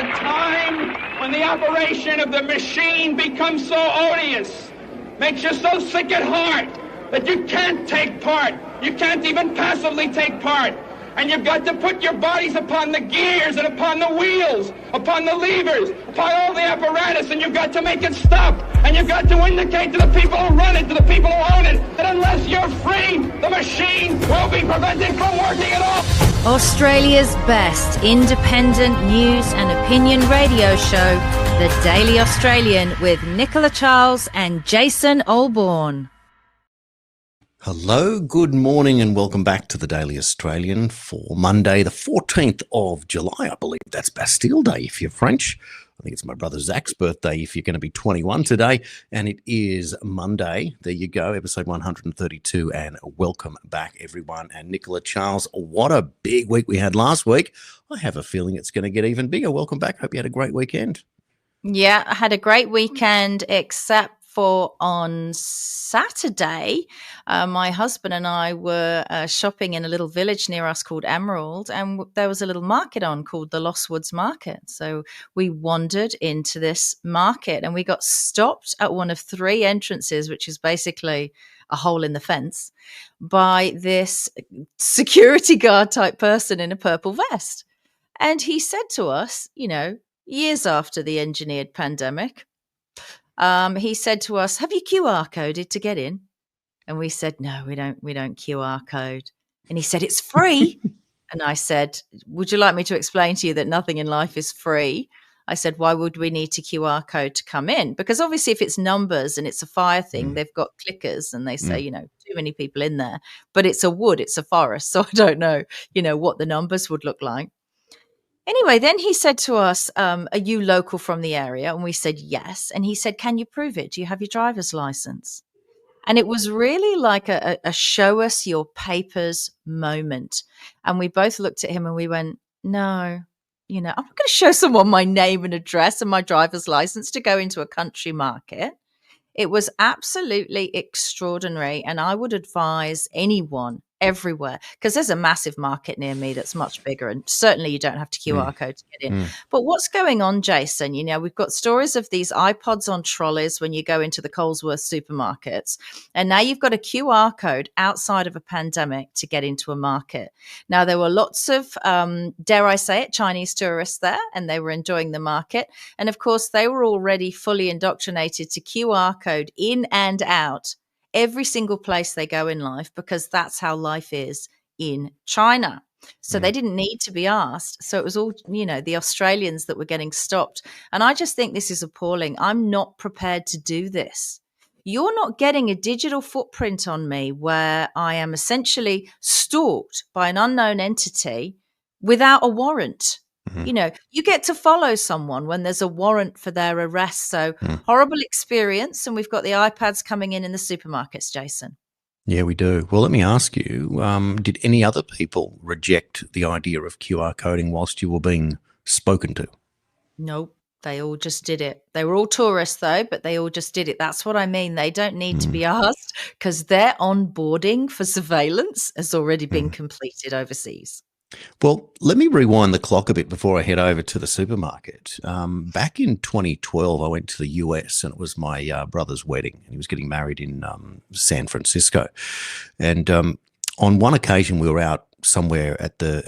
a time when the operation of the machine becomes so odious, makes you so sick at heart that you can't take part. You can't even passively take part. And you've got to put your bodies upon the gears and upon the wheels, upon the levers, upon all the apparatus, and you've got to make it stop. And you've got to indicate to the people who run it, to the people who own it, that unless you're free, the machine will be prevented from working at all. Australia's best independent news and opinion radio show, The Daily Australian, with Nicola Charles and Jason Olbourne. Hello, good morning and welcome back to the Daily Australian for Monday the 14th of July. I believe that's Bastille Day if you're French. I think it's my brother Zach's birthday if you're going to be 21 today. And it is Monday. There you go, episode 132, and welcome back everyone. And Nicola Charles, what a big week we had last week. I have a feeling it's going to get even bigger. Welcome back. Hope you had a great weekend. Yeah, I had a great weekend, except for on Saturday, my husband and I were shopping in a little village near us called Emerald, and there was a little market on called the Lost Woods Market. So we wandered into this market and we got stopped at one of three entrances, which is basically a hole in the fence, by this security guard type person in a purple vest. And he said to us, you know, years after the engineered pandemic, he said to us, "Have you QR coded to get in?" And we said, "No, we don't QR code." And he said, "It's free." And I said, "Would you like me to explain to you that nothing in life is free?" I said, "Why would we need to QR code to come in?" Because obviously if it's numbers and it's a fire thing, they've got clickers and they say, you know, too many people in there, but it's a wood, it's a forest. So I don't know, you know, what the numbers would look like. Anyway, then he said to us, "Are you local from the area?" And we said, yes. And he said, "Can you prove it? Do you have your driver's license?" And it was really like a show us your papers moment. And we both looked at him and we went, no, you know, I'm not going to show someone my name and address and my driver's license to go into a country market. It was absolutely extraordinary. And I would advise anyone everywhere, because there's a massive market near me that's much bigger, and certainly you don't have to QR code to get in. But what's going on, Jason? You know, we've got stories of these iPods on trolleys when you go into the Colesworth supermarkets, and now you've got a QR code outside of a pandemic to get into a market. Now, there were lots of, dare I say it, Chinese tourists there, and they were enjoying the market. And of course, they were already fully indoctrinated to QR code in and out every single place they go in life, because that's how life is in China. So they didn't need to be asked. So it was all, you know, the Australians that were getting stopped. And I just think this is appalling. I'm not prepared to do this. You're not getting a digital footprint on me where I am essentially stalked by an unknown entity without a warrant. You know, you get to follow someone when there's a warrant for their arrest. So horrible experience. And we've got the iPads coming in the supermarkets, Jason. Yeah, we do. Well, let me ask you, did any other people reject the idea of QR coding whilst you were being spoken to? Nope. They all just did it. They were all tourists, though, but they all just did it. That's what I mean. They don't need to be asked, because their onboarding for surveillance has already been completed overseas. Well, let me rewind the clock a bit before I head over to the supermarket. Back in 2012, I went to the US, and it was my brother's wedding, and he was getting married in San Francisco. And on one occasion, we were out somewhere there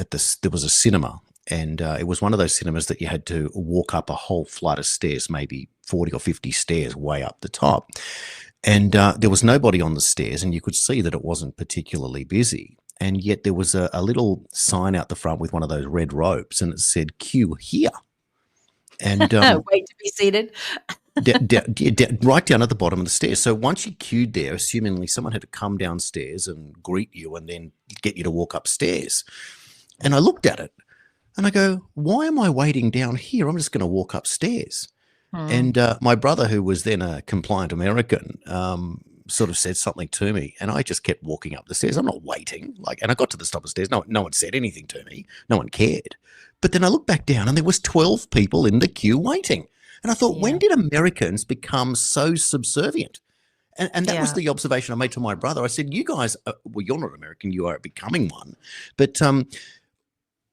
was a cinema, and it was one of those cinemas that you had to walk up a whole flight of stairs, maybe 40 or 50 stairs way up the top. And there was nobody on the stairs, and you could see that it wasn't particularly busy. And yet there was a little sign out the front with one of those red ropes, and it said "Queue here." And wait to be seated. right down at the bottom of the stairs. So once you queued there, assumingly someone had to come downstairs and greet you and then get you to walk upstairs. And I looked at it and I go, why am I waiting down here? I'm just going to walk upstairs. And my brother, who was then a compliant American, sort of said something to me, and I just kept walking up the stairs. I'm not waiting. And I got to the top of the stairs. No one said anything to me. No one cared. But then I looked back down, and there was 12 people in the queue waiting. And I thought, when did Americans become so subservient? And that was the observation I made to my brother. I said, you guys, well, you're not American. You are becoming one. But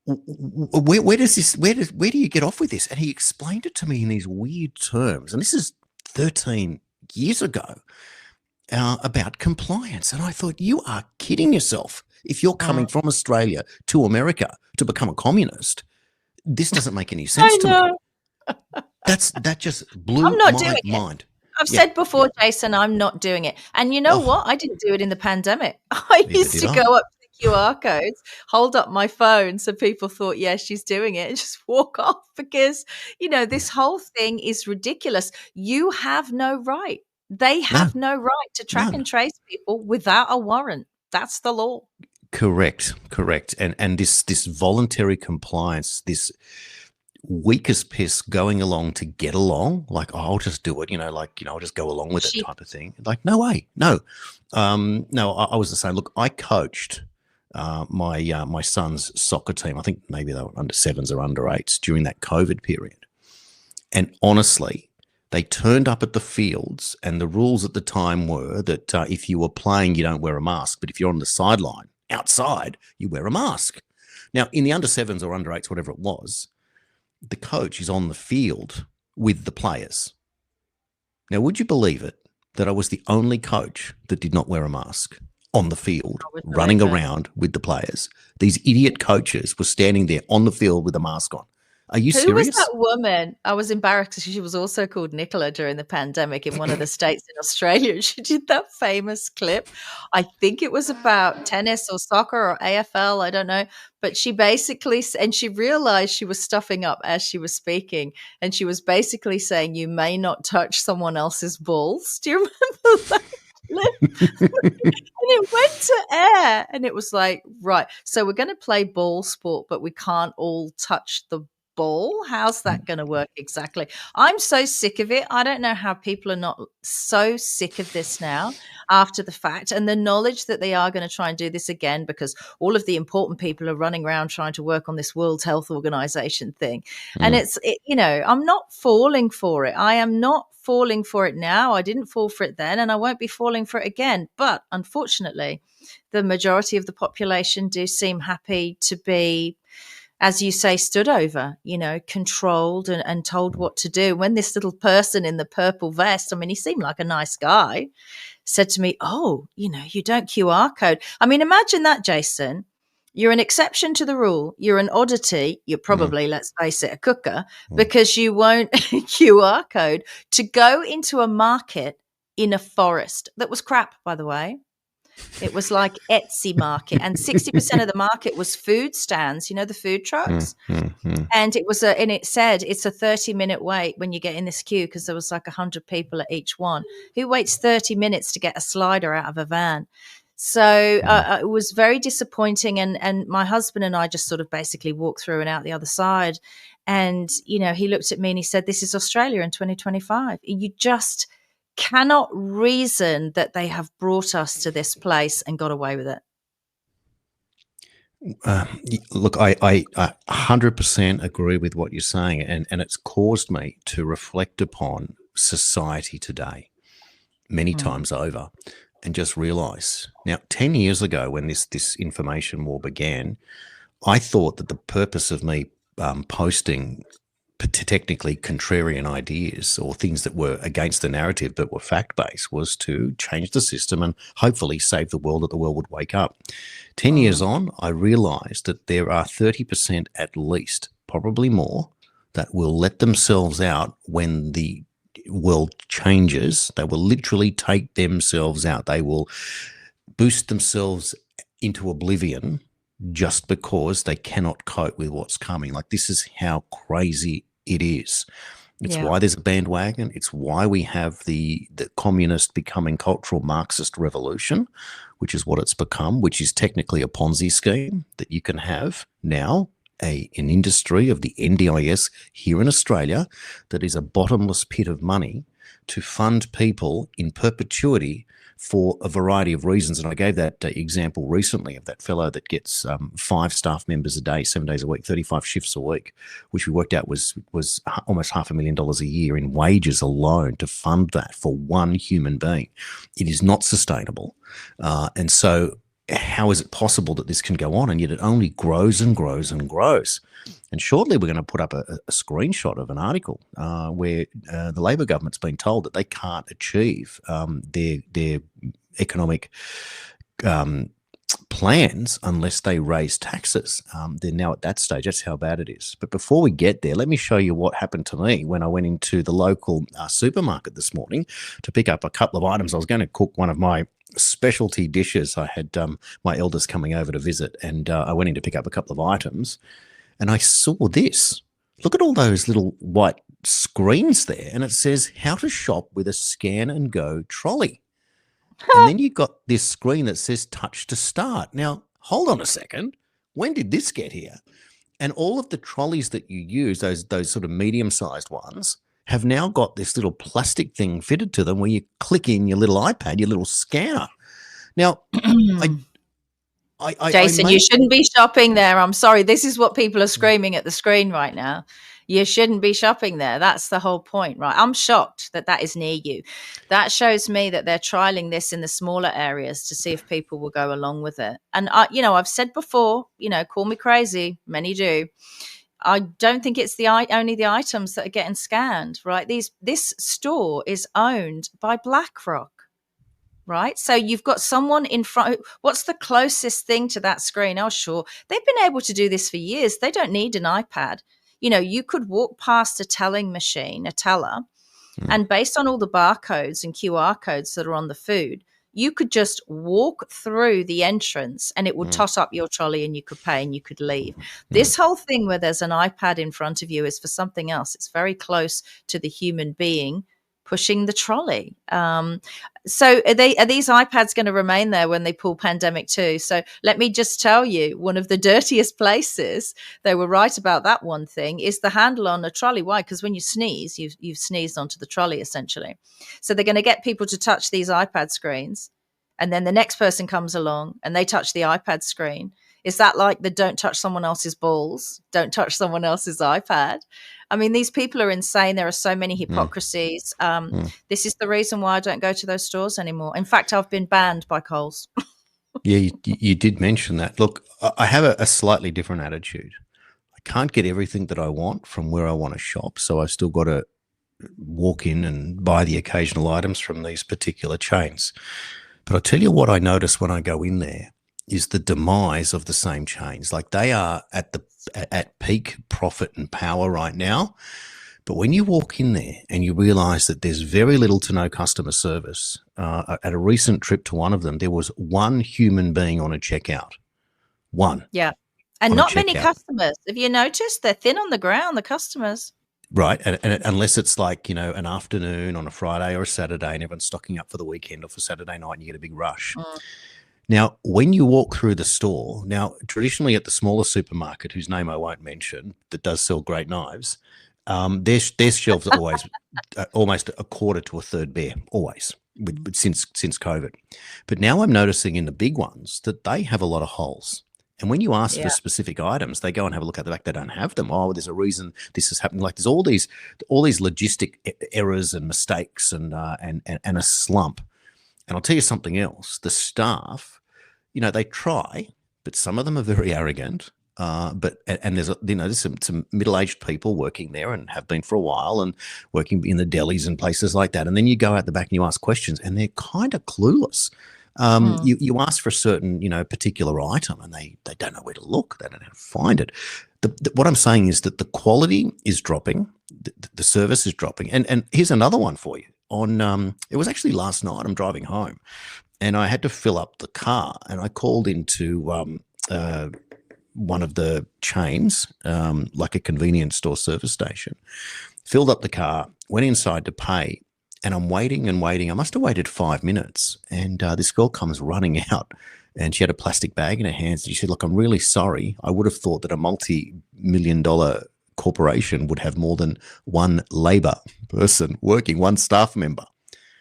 where do you get off with this? And he explained it to me in these weird terms. And this is 13 years ago, about compliance. And I thought, you are kidding yourself. If you're coming from Australia to America to become a communist, this doesn't make any sense to me. That just blew I'm not my doing mind. I've said before, Jason, I'm not doing it. And you know what? I didn't do it in the pandemic. I used to go up to the QR codes, hold up my phone so people thought, yeah, she's doing it, and just walk off because, this whole thing is ridiculous. You have no right. They have no right to track and trace people without a warrant. That's the law. Correct. And this voluntary compliance, this weak as piss going along to get along, like, oh, I'll just do it, I'll just go along with it type of thing. Like, no way, no. I was the same. Look, I coached my son's soccer team. I think maybe they were under 7s or under 8s during that COVID period. And honestly, they turned up at the fields, and the rules at the time were that if you were playing, you don't wear a mask. But if you're on the sideline outside, you wear a mask. Now, in the under 7s or under 8s, whatever it was, the coach is on the field with the players. Now, would you believe it that I was the only coach that did not wear a mask on the field, running around with the players? These idiot coaches were standing there on the field with a mask on. Are you serious? Who was that woman? I was embarrassed because she was also called Nicola during the pandemic in one of the states in Australia. She did that famous clip. I think it was about tennis or soccer or AFL. I don't know. But she basically, and she realized she was stuffing up as she was speaking. And she was basically saying, you may not touch someone else's balls. Do you remember that? And it went to air, and it was like, right, so we're going to play ball sport, but we can't all touch the ball. How's that going to work exactly? I'm so sick of it. I don't know how people are not so sick of this now after the fact, and the knowledge that they are going to try and do this again because all of the important people are running around trying to work on this World Health Organization thing. And I'm not falling for it. I am not falling for it now. I didn't fall for it then, and I won't be falling for it again. But unfortunately, the majority of the population do seem happy to be, as you say, stood over, controlled and told what to do. When this little person in the purple vest, I mean, he seemed like a nice guy, said to me, oh, you don't QR code. I mean, imagine that, Jason. You're an exception to the rule. You're an oddity. You're probably, let's face it, a cooker, because you won't QR code to go into a market in a forest that was crap, by the way. It was like Etsy market, and 60% of the market was food stands, the food trucks. And it said it's a 30-minute wait when you get in this queue because there was like 100 people at each one. Who waits 30 minutes to get a slider out of a van? So it was very disappointing. And my husband and I just sort of basically walked through and out the other side. And, he looked at me and he said, this is Australia in 2025. You just cannot reason that they have brought us to this place and got away with it. Look, I 100% agree with what you're saying, and it's caused me to reflect upon society today many times over and just realize. Now, 10 years ago when this information war began, I thought that the purpose of me posting technically contrarian ideas or things that were against the narrative but were fact-based was to change the system and hopefully save the world, that the world would wake up. 10 years on, I realized that there are 30% at least, probably more, that will let themselves out when the world changes. They will literally take themselves out. They will boost themselves into oblivion just because they cannot cope with what's coming. Like, this is how crazy it is. It's why there's a bandwagon. It's why we have the communist becoming cultural Marxist revolution, which is what it's become, which is technically a Ponzi scheme that you can have now, an industry of the NDIS here in Australia that is a bottomless pit of money to fund people in perpetuity for a variety of reasons. And I gave that example recently of that fellow that gets 5 staff members a day, 7 days a week, 35 shifts a week, which we worked out was almost $500,000 a year in wages alone to fund that for one human being. It is not sustainable. And so how is it possible that this can go on? And yet it only grows and grows and grows. And shortly we're going to put up a screenshot of an article where the Labor government's been told that they can't achieve their economic plans unless they raise taxes. They're now at that stage. That's how bad it is. But before we get there, let me show you what happened to me when I went into the local supermarket this morning to pick up a couple of items. I was going to cook one of my specialty dishes. I had my eldest coming over to visit, and I went in to pick up a couple of items, and I saw this. Look at all those little white screens there, and it says how to shop with a scan and go trolley. And then you've got this screen that says touch to start. Now, hold on a second. When did this get here? And all of the trolleys that you use, those sort of medium-sized ones, have now got this little plastic thing fitted to them where you click in your little iPad, your little scanner. Now, Jason, you shouldn't be shopping there. I'm sorry. This is what people are screaming at the screen right now. You shouldn't be shopping there. That's the whole point, right? I'm shocked that is near you. That shows me that they're trialing this in the smaller areas to see if people will go along with it. And, I've said before, call me crazy. Many do. I don't think it's only the items that are getting scanned, right? This store is owned by BlackRock. Right. So you've got someone in front. What's the closest thing to that screen? Oh, sure. They've been able to do this for years. They don't need an iPad. You could walk past a telling machine, a teller, and based on all the barcodes and QR codes that are on the food, you could just walk through the entrance and it would tot up your trolley and you could pay and you could leave. This whole thing where there's an iPad in front of you is for something else. It's very close to the human being pushing the trolley. So are these iPads going to remain there when they pull pandemic 2? So let me just tell you, one of the dirtiest places, they were right about that one thing, is the handle on a trolley. Why? Because when you sneeze, you've sneezed onto the trolley essentially. So they're going to get people to touch these iPad screens, and then the next person comes along and they touch the iPad screen. Is that like the don't touch someone else's balls, don't touch someone else's iPad? I mean, these people are insane. There are so many hypocrisies. This is the reason why I don't go to those stores anymore. In fact, I've been banned by Coles. Yeah, you did mention that. Look, I have a slightly different attitude. I can't get everything that I want from where I want to shop, so I've still got to walk in and buy the occasional items from these particular chains. But I'll tell you what I notice when I go in there is the demise of the same chains. Like, they are at peak profit and power right now. But when you walk in there and you realize that there's very little to no customer service, at a recent trip to one of them, there was one human being on a checkout. One. Yeah. And not many customers. Have you noticed? They're thin on the ground, the customers. Right. And unless it's like, an afternoon on a Friday or a Saturday and everyone's stocking up for the weekend or for Saturday night and you get a big rush. Now, when you walk through the store, traditionally at the smaller supermarket, whose name I won't mention, that does sell great knives, their shelves are always almost a quarter to a third bare, always, since COVID. But now I'm noticing in the big ones that they have a lot of holes. And when you ask for specific items, they go and have a look at the back. They don't have them. Oh, there's a reason this is happening. Like, there's all these logistic errors and mistakes and a slump. And I'll tell you something else. The staff, they try, but some of them are very arrogant. And there's some middle-aged people working there and have been for a while and working in the delis and places like that. And then you go out the back and you ask questions, and they're kind of clueless. You ask for a certain, particular item, and they don't know where to look. They don't know how to find it. What I'm saying is that the quality is dropping, the service is dropping. And here's another one for you. It was actually last night. I'm driving home, and I had to fill up the car, and I called into one of the chains, like a convenience store service station. Filled up the car, went inside to pay. And I'm waiting and waiting. I must have waited 5 minutes. And this girl comes running out, and she had a plastic bag in her hands. And she said, "Look, I'm really sorry. I would have thought that a multi-million-dollar corporation would have more than one labor person working, one staff member."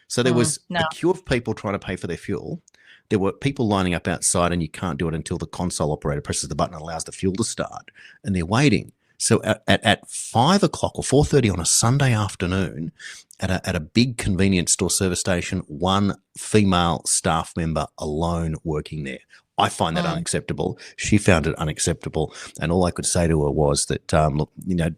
So there was a queue of people trying to pay for their fuel. There were people lining up outside, and you can't do it until the console operator presses the button and allows the fuel to start. And they're waiting. So at 5 o'clock or 4:30 on a Sunday afternoon, at a big convenience store service station, one female staff member alone working there. I find that unacceptable. She found it unacceptable. And all I could say to her was that, look,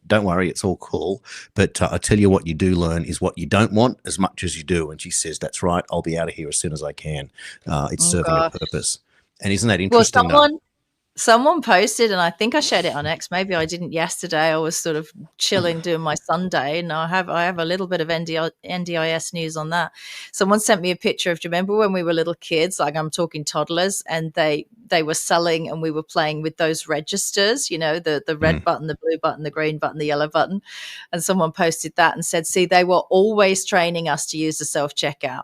don't worry, it's all cool. But I tell you what you do learn is what you don't want as much as you do. And she says, that's right. I'll be out of here as soon as I can. It's serving a purpose. And isn't that interesting? Well, someone posted, and I think I shared it on X. Maybe I didn't yesterday. I was sort of chilling doing my Sunday, and I have a little bit of NDIS news on that. Someone sent me a picture of, do you remember when we were little kids, like I'm talking toddlers, and they were selling and we were playing with those registers, the red button, the blue button, the green button, the yellow button. And someone posted that and said, see, they were always training us to use the self-checkout.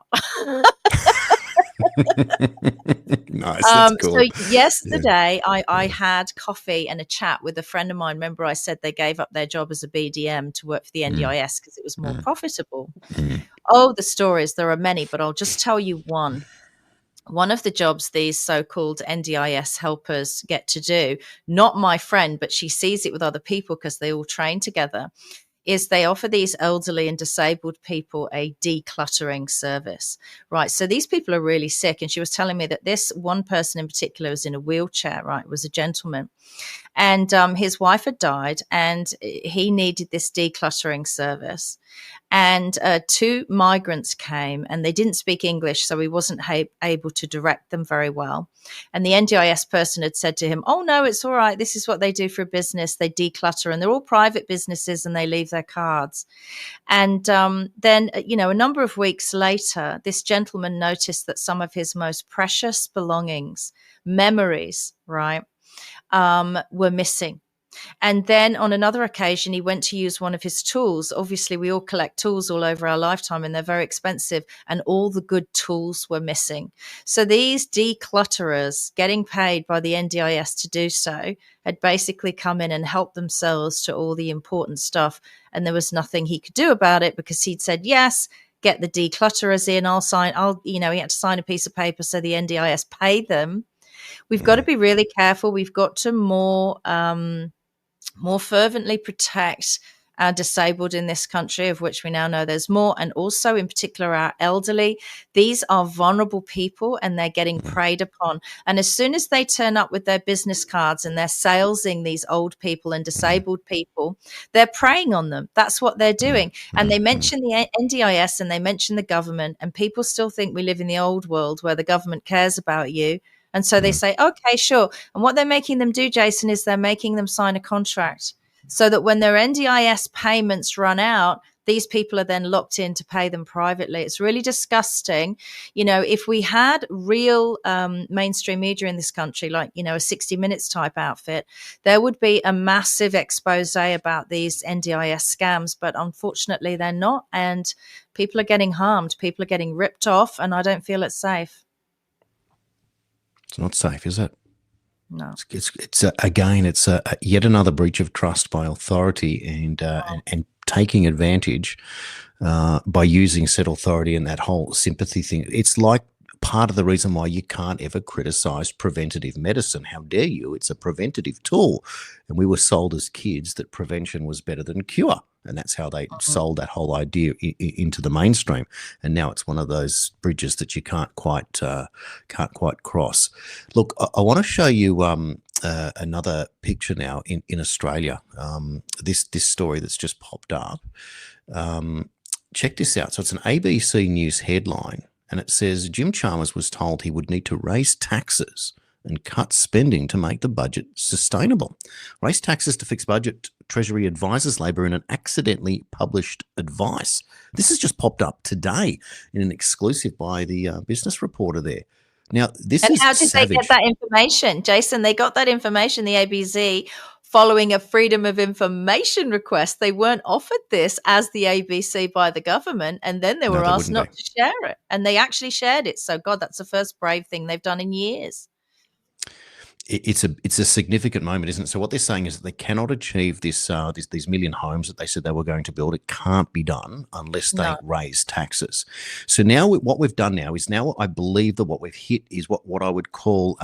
Nice. That's cool. So yesterday I had coffee and a chat with a friend of mine. Remember, I said they gave up their job as a BDM to work for the NDIS because it was more profitable. Oh, the stories, there are many, but I'll just tell you one. One of the jobs these so-called NDIS helpers get to do, not my friend, but she sees it with other people because they all train together, is they offer these elderly and disabled people a decluttering service, right? So these people are really sick. And she was telling me that this one person in particular was in a wheelchair, right? Was a gentleman. And his wife had died and he needed this decluttering service. And 2 migrants came and they didn't speak English, so he wasn't able to direct them very well. And the NDIS person had said to him, oh, no, it's all right. This is what they do for a business. They declutter, and they're all private businesses and they leave their cards. And then, a number of weeks later, this gentleman noticed that some of his most precious belongings, memories, right, were missing. And then on another occasion, he went to use one of his tools. Obviously, we all collect tools all over our lifetime and they're very expensive. And all the good tools were missing. So these declutterers getting paid by the NDIS to do so had basically come in and helped themselves to all the important stuff. And there was nothing he could do about it because he'd said, yes, get the declutterers in. He had to sign a piece of paper so the NDIS paid them. We've got to be really careful. We've got to more fervently protect our disabled in this country, of which we now know there's more, and also in particular our elderly. These are vulnerable people and they're getting preyed upon. And as soon as they turn up with their business cards and they're salesing these old people and disabled people, they're preying on them. That's what they're doing. And they mention the NDIS and they mention the government, and people still think we live in the old world where the government cares about you. And so they say, okay, sure. And what they're making them do, Jason, is they're making them sign a contract so that when their NDIS payments run out, these people are then locked in to pay them privately. It's really disgusting. If we had real mainstream media in this country, like, a 60 Minutes type outfit, there would be a massive expose about these NDIS scams. But unfortunately, they're not. And people are getting harmed. People are getting ripped off. And I don't feel it's safe. It's not safe, is it? No. It's yet another breach of trust by authority and taking advantage by using said authority and that whole sympathy thing. It's like part of the reason why you can't ever criticize preventative medicine. How dare you? It's a preventative tool. And we were sold as kids that prevention was better than cure. And that's how they sold that whole idea into the mainstream. And now it's one of those bridges that you can't quite cross. Look, I want to show you another picture now in Australia. This story that's just popped up. Check this out. So it's an ABC News headline, and it says Jim Chalmers was told he would need to raise taxes and cut spending to make the budget sustainable. Raise taxes to fix budget, Treasury advises Labor in an accidentally published advice. This has just popped up today in an exclusive by the Business Reporter there. Now, this is how did savage. They get that information, Jason? They got that information, the ABC, following a Freedom of Information request. They weren't offered this as the ABC by the government, and then they were asked not to share it. And they actually shared it. So, God, that's the first brave thing they've done in years. It's a significant moment, isn't it? So what they're saying is that they cannot achieve these million homes that they said they were going to build. It can't be done unless they raise taxes. So now what we've done now is I believe that what we've hit is what I would call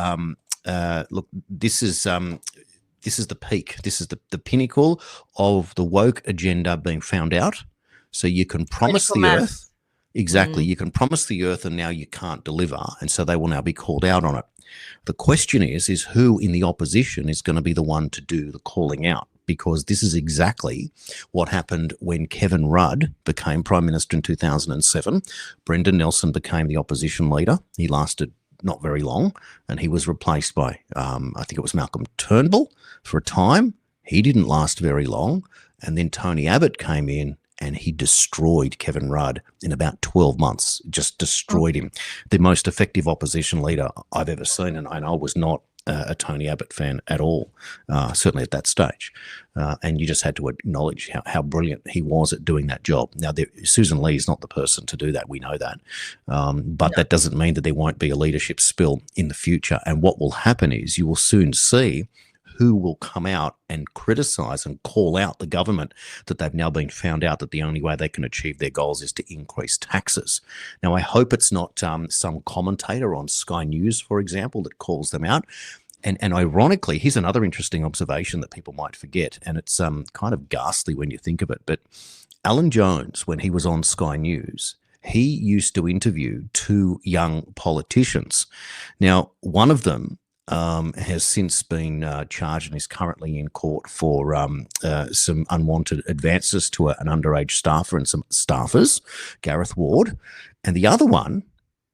look, this is the peak. This is the pinnacle of the woke agenda being found out. So you can promise the earth. Exactly. You can promise the earth and now you can't deliver. And so they will now be called out on it. The question is who in the opposition is going to be the one to do the calling out? Because this is exactly what happened when Kevin Rudd became Prime Minister in 2007. Brendan Nelson became the opposition leader. He lasted not very long, and he was replaced by, I think it was Malcolm Turnbull for a time. He didn't last very long. And then Tony Abbott came in and he destroyed Kevin Rudd in about 12 months, just destroyed him. The most effective opposition leader I've ever seen, and I was not a Tony Abbott fan at all, certainly at that stage. And you just had to acknowledge how brilliant he was at doing that job. Now, Susan Lee is not the person to do that. We know that. But that doesn't mean that there won't be a leadership spill in the future. And what will happen is you will soon see who will come out and criticise and call out the government that they've now been found out that the only way they can achieve their goals is to increase taxes. Now, I hope it's not some commentator on Sky News, for example, that calls them out. And ironically, here's another interesting observation that people might forget, and it's kind of ghastly when you think of it. But Alan Jones, when he was on Sky News, he used to interview two young politicians. Now, one of them has since been charged and is currently in court for some unwanted advances to an underage staffer and some staffers, Gareth Ward. And the other one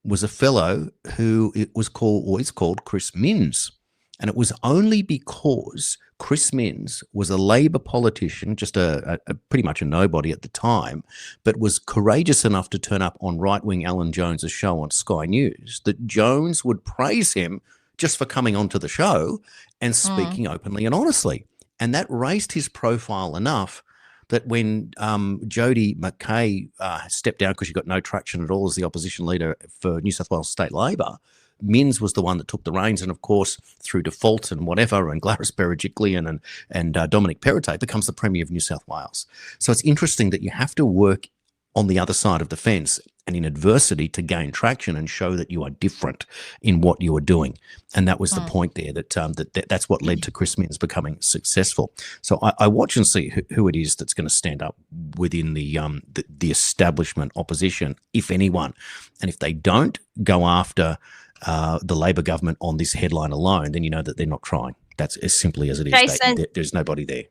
was a fellow who is called Chris Minns. And it was only because Chris Minns was a Labor politician, just a pretty much a nobody at the time, but was courageous enough to turn up on right-wing Alan Jones's show on Sky News, that Jones would praise him just for coming onto the show and speaking openly and honestly. And that raised his profile enough that when Jodie McKay stepped down because she got no traction at all as the opposition leader for New South Wales State Labor, Minns was the one that took the reins. And of course, through default and whatever, and Gladys Berejiklian and Dominic Perrottet becomes the Premier of New South Wales. So it's interesting that you have to work on the other side of the fence and in adversity to gain traction and show that you are different in what you are doing. And that was the point there, that's what led to Chris Minns becoming successful. So I watch and see who it is that's going to stand up within the establishment opposition, if anyone. And if they don't go after the Labor government on this headline alone, then you know that they're not trying. That's as simply as it is. Jason, there's nobody there.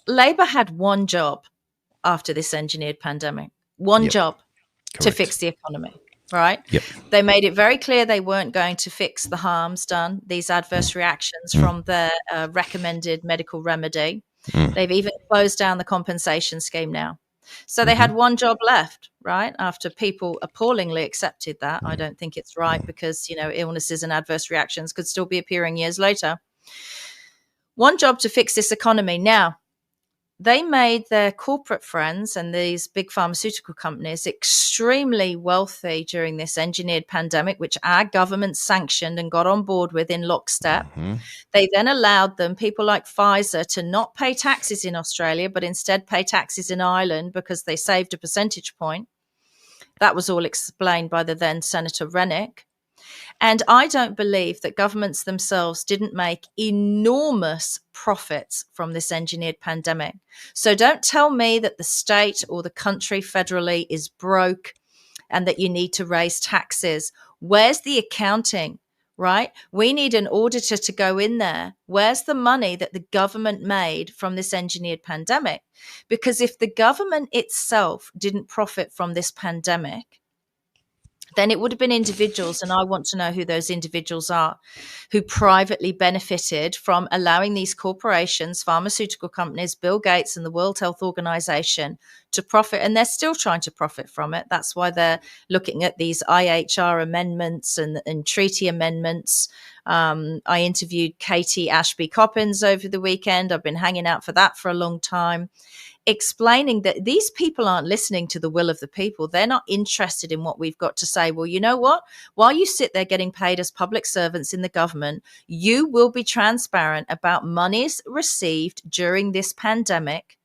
Labor had one job after this engineered pandemic. One job. Correct. To fix the economy, right? Yep. They made it very clear they weren't going to fix the harms done, these adverse reactions from their recommended medical remedy. They've even closed down the compensation scheme now. So they had one job left, right? After people appallingly accepted that. I don't think it's right because, illnesses and adverse reactions could still be appearing years later. One job to fix this economy. Now, they made their corporate friends and these big pharmaceutical companies extremely wealthy during this engineered pandemic, which our government sanctioned and got on board with in lockstep. They then allowed them, people like Pfizer, to not pay taxes in Australia, but instead pay taxes in Ireland because they saved a percentage point. That was all explained by the then Senator Rennick. And I don't believe that governments themselves didn't make enormous profits from this engineered pandemic. So don't tell me that the state or the country federally is broke and that you need to raise taxes. Where's the accounting, right? We need an auditor to go in there. Where's the money that the government made from this engineered pandemic? Because if the government itself didn't profit from this pandemic, then it would have been individuals, and I want to know who those individuals are, who privately benefited from allowing these corporations, pharmaceutical companies, Bill Gates and the World Health Organization to profit, and they're still trying to profit from it. That's why they're looking at these IHR amendments and treaty amendments. I interviewed Katie Ashby Coppins over the weekend. I've been hanging out for that for a long time, explaining that these people aren't listening to the will of the people. They're not interested in what we've got to say. Well, you know what? While you sit there getting paid as public servants in the government, you will be transparent about monies received during this pandemic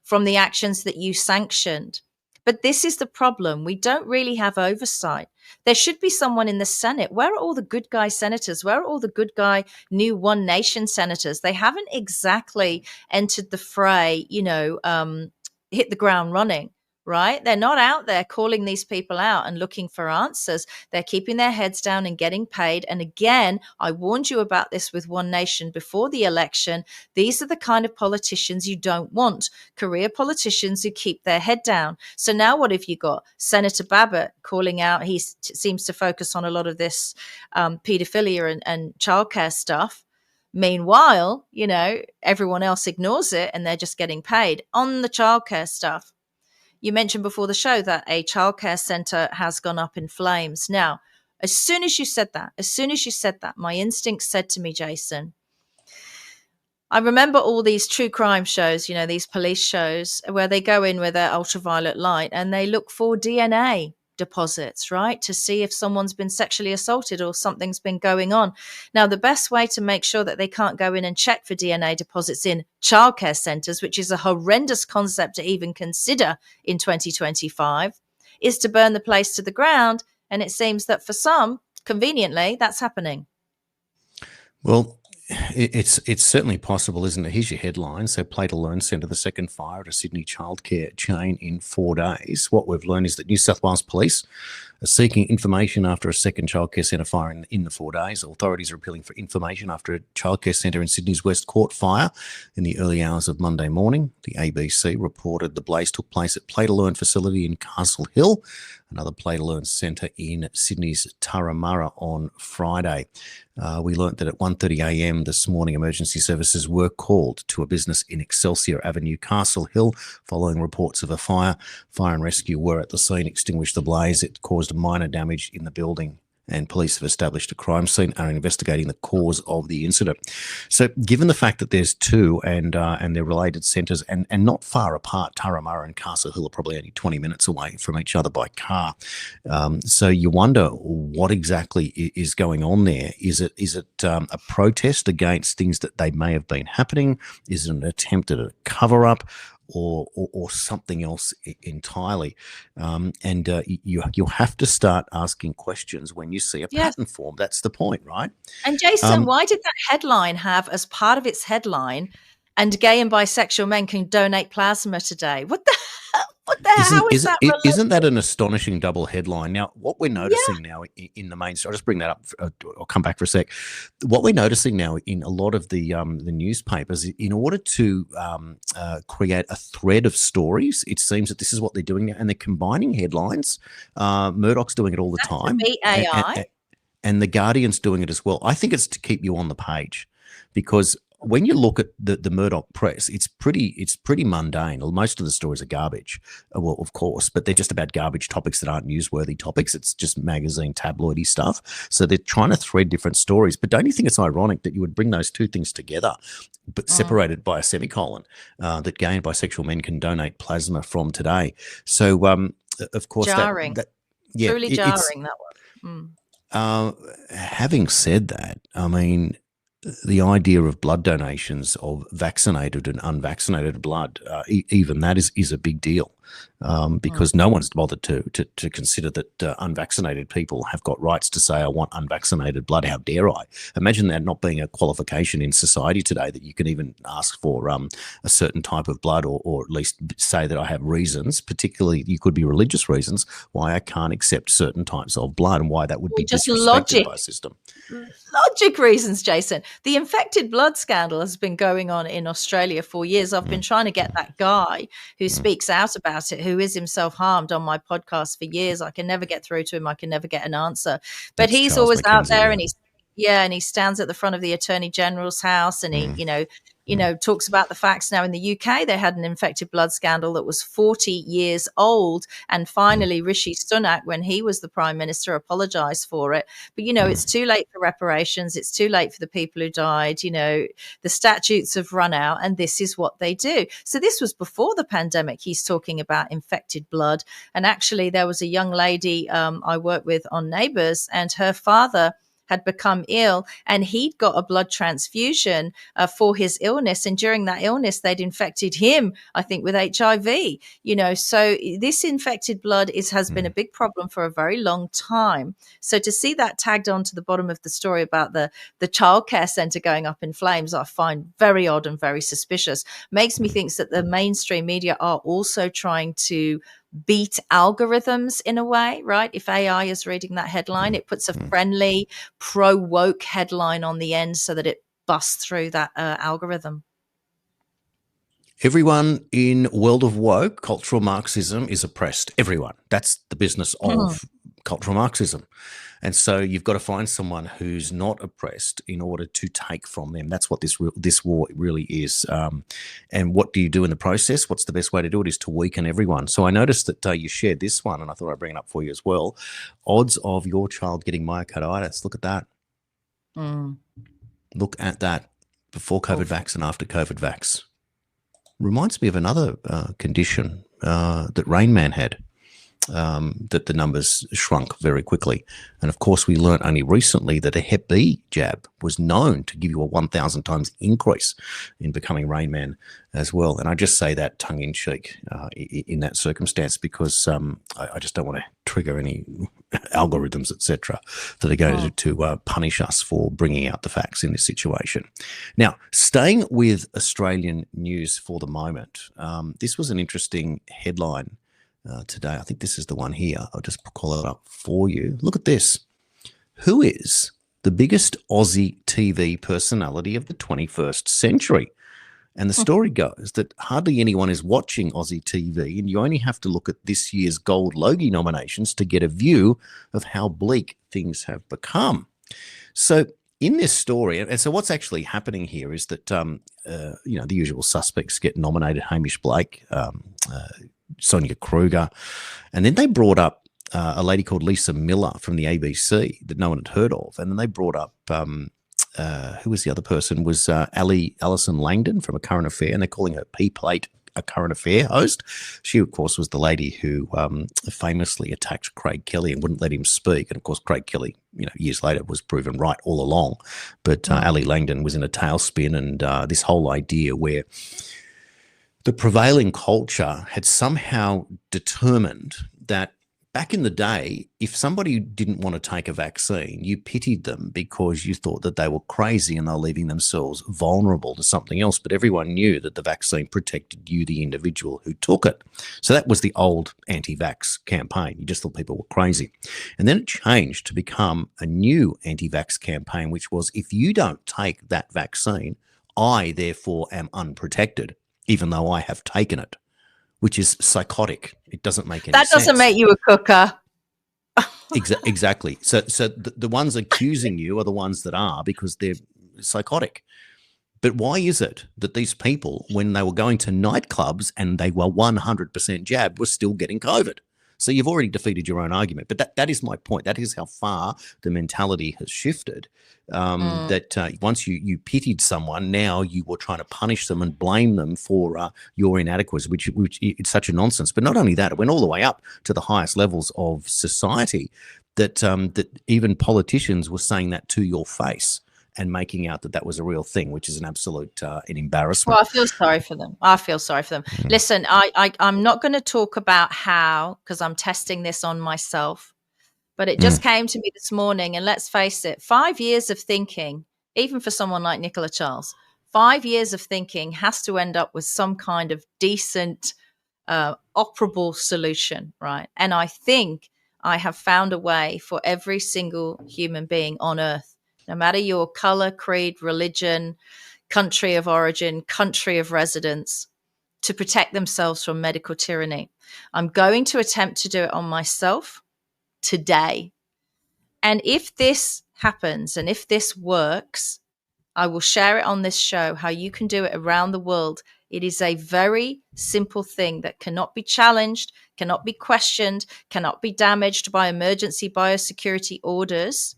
from the actions that you sanctioned. But this is the problem. We don't really have oversight. There should be someone in the Senate. Where are all the good guy senators? Where are all the good guy new One Nation senators? They haven't exactly entered the fray, hit the ground running, right? They're not out there calling these people out and looking for answers. They're keeping their heads down and getting paid. And again, I warned you about this with One Nation before the election. These are the kind of politicians you don't want, career politicians who keep their head down. So now what have you got? Senator Babbitt calling out, he seems to focus on a lot of this paedophilia and childcare stuff. Meanwhile, everyone else ignores it and they're just getting paid. On the childcare stuff, you mentioned before the show that a childcare centre has gone up in flames. Now, as soon as you said that, my instinct said to me, Jason, I remember all these true crime shows, these police shows where they go in with their ultraviolet light and they look for DNA deposits, right? To see if someone's been sexually assaulted or something's been going on. Now, the best way to make sure that they can't go in and check for DNA deposits in childcare centres, which is a horrendous concept to even consider in 2025, is to burn the place to the ground. And it seems that for some, conveniently, that's happening. Well, it's certainly possible, isn't it? Here's your headline. So, Plate Alone Centre, the second fire at a Sydney childcare chain in 4 days. What we've learned is that New South Wales Police are seeking information after a second childcare centre fire in the 4 days. Authorities are appealing for information after a childcare centre in Sydney's West caught fire in the early hours of Monday morning. The ABC reported the blaze took place at Plate Alone facility in Castle Hill, another Plate Alone centre in Sydney's Turramurra on Friday. We learnt that at 1:30 a.m. this morning, emergency services were called to a business in Excelsior Avenue, Castle Hill, following reports of a fire. Fire and rescue were at the scene, extinguished the blaze. It caused minor damage in the building, and police have established a crime scene and are investigating the cause of the incident. So given the fact that there's two and they're related centres and not far apart, Turramurra and Castle Hill are probably only 20 minutes away from each other by car. So you wonder what exactly is going on there. Is it a protest against things that they may have been happening? Is it an attempt at a cover-up? Or something else entirely, you have to start asking questions when you see a pattern form. That's the point, right? And Jason, why did that headline have as part of its headline, "And gay and bisexual men can donate plasma today"? What the hell? How is that related? Isn't that an astonishing double headline? Now, what we're noticing now in the mainstream, I'll just bring that up. I'll come back for a sec. What we're noticing now in a lot of the newspapers, in order to create a thread of stories, it seems that this is what they're doing now, and they're combining headlines. Murdoch's doing it all the time. AI. And the Guardian's doing it as well. I think it's to keep you on the page, because when you look at the Murdoch press, it's pretty mundane. Most of the stories are garbage, well, of course, but they're just about garbage topics that aren't newsworthy topics. It's just magazine tabloidy stuff. So they're trying to thread different stories. But don't you think it's ironic that you would bring those two things together, but separated by a semicolon, that gay and bisexual men can donate plasma from today? So, of course, jarring. Truly jarring, that one. Having said that, I mean, the idea of blood donations of vaccinated and unvaccinated blood, even that is a big deal, because no one's bothered to consider that unvaccinated people have got rights to say, I want unvaccinated blood. How dare I? Imagine that not being a qualification in society today, that you can even ask for a certain type of blood, or at least say that I have reasons, particularly you could be religious reasons, why I can't accept certain types of blood, and why that would be just disrespected by a system. Logic reasons, Jason. The infected blood scandal has been going on in Australia for years. I've been trying to get that guy who speaks out about it, who is himself harmed, on my podcast for years. I can never get through to him. I can never get an answer. But he's Charles always McKenzie, out there, and he stands at the front of the Attorney General's house, and he, talks about the facts. Now, in the UK, they had an infected blood scandal that was 40 years old. And finally, Rishi Sunak, when he was the Prime Minister, apologized for it. But, it's too late for reparations. It's too late for the people who died. The statutes have run out, and this is what they do. So this was before the pandemic. He's talking about infected blood. And actually, there was a young lady I worked with on Neighbours, and her father had become ill, and he'd got a blood transfusion for his illness. And during that illness, they'd infected him, I think, with HIV, so this infected blood has been a big problem for a very long time. So to see that tagged onto the bottom of the story about the childcare centre going up in flames, I find very odd and very suspicious. Makes me think that the mainstream media are also trying to beat algorithms in a way, right? If AI is reading that headline, it puts a friendly, pro-woke headline on the end so that it busts through that algorithm. Everyone in world of woke, cultural Marxism is oppressed. Everyone. That's the business of cultural Marxism. And so you've got to find someone who's not oppressed in order to take from them. That's what this war really is. And what do you do in the process? What's the best way to do it is to weaken everyone. So I noticed that you shared this one, and I thought I'd bring it up for you as well. Odds of your child getting myocarditis. Look at that. Look at that. Before COVID vax and after COVID vax. Reminds me of another condition that Rain Man had. That the numbers shrunk very quickly. And of course, we learned only recently that a Hep B jab was known to give you a 1,000 times increase in becoming Rain Man as well. And I just say that tongue in cheek in that circumstance because I just don't want to trigger any algorithms, etc., that are going to punish us for bringing out the facts in this situation. Now, staying with Australian news for the moment, this was an interesting headline today. I think this is the one here. I'll just call it up for you. Look at this. Who is the biggest Aussie TV personality of the 21st century? And the story goes that hardly anyone is watching Aussie TV, and you only have to look at this year's Gold Logie nominations to get a view of how bleak things have become. So in this story, and so what's actually happening here is that, the usual suspects get nominated, Hamish Blake, Sonia Kruger, and then they brought up a lady called Lisa Miller from the ABC that no one had heard of, and then they brought up who was the other person was Alison Langdon from A Current Affair, and they're calling her P-Plate, a Current Affair host. She, of course, was the lady who famously attacked Craig Kelly and wouldn't let him speak, and of course Craig Kelly, years later was proven right all along, but Ali Langdon was in a tailspin, and this whole idea where the prevailing culture had somehow determined that back in the day, if somebody didn't want to take a vaccine, you pitied them because you thought that they were crazy and they were leaving themselves vulnerable to something else. But everyone knew that the vaccine protected you, the individual who took it. So that was the old anti-vax campaign. You just thought people were crazy. And then it changed to become a new anti-vax campaign, which was if you don't take that vaccine, I therefore am unprotected, even though I have taken it, which is psychotic. It doesn't make any sense. That doesn't make you a cooker. Exactly. So the ones accusing you are the ones that are, because they're psychotic. But why is it that these people, when they were going to nightclubs and they were 100% jabbed, were still getting COVID? So you've already defeated your own argument. But that is my point. That is how far the mentality has shifted. That once you pitied someone, now you were trying to punish them and blame them for your inadequacies, which it's such a nonsense. But not only that, it went all the way up to the highest levels of society, that even politicians were saying that to your face and making out that was a real thing, which is an absolute an embarrassment. Well, I feel sorry for them. Listen, I'm not going to talk about how, because I'm testing this on myself, but it just came to me this morning. And let's face it, 5 years of thinking, even for someone like Nicola Charles, 5 years of thinking has to end up with some kind of decent, operable solution, right? And I think I have found a way for every single human being on earth, no matter your color, creed, religion, country of origin, country of residence, to protect themselves from medical tyranny. I'm going to attempt to do it on myself today. And if this happens and if this works, I will share it on this show, how you can do it around the world. It is a very simple thing that cannot be challenged, cannot be questioned, cannot be damaged by emergency biosecurity orders.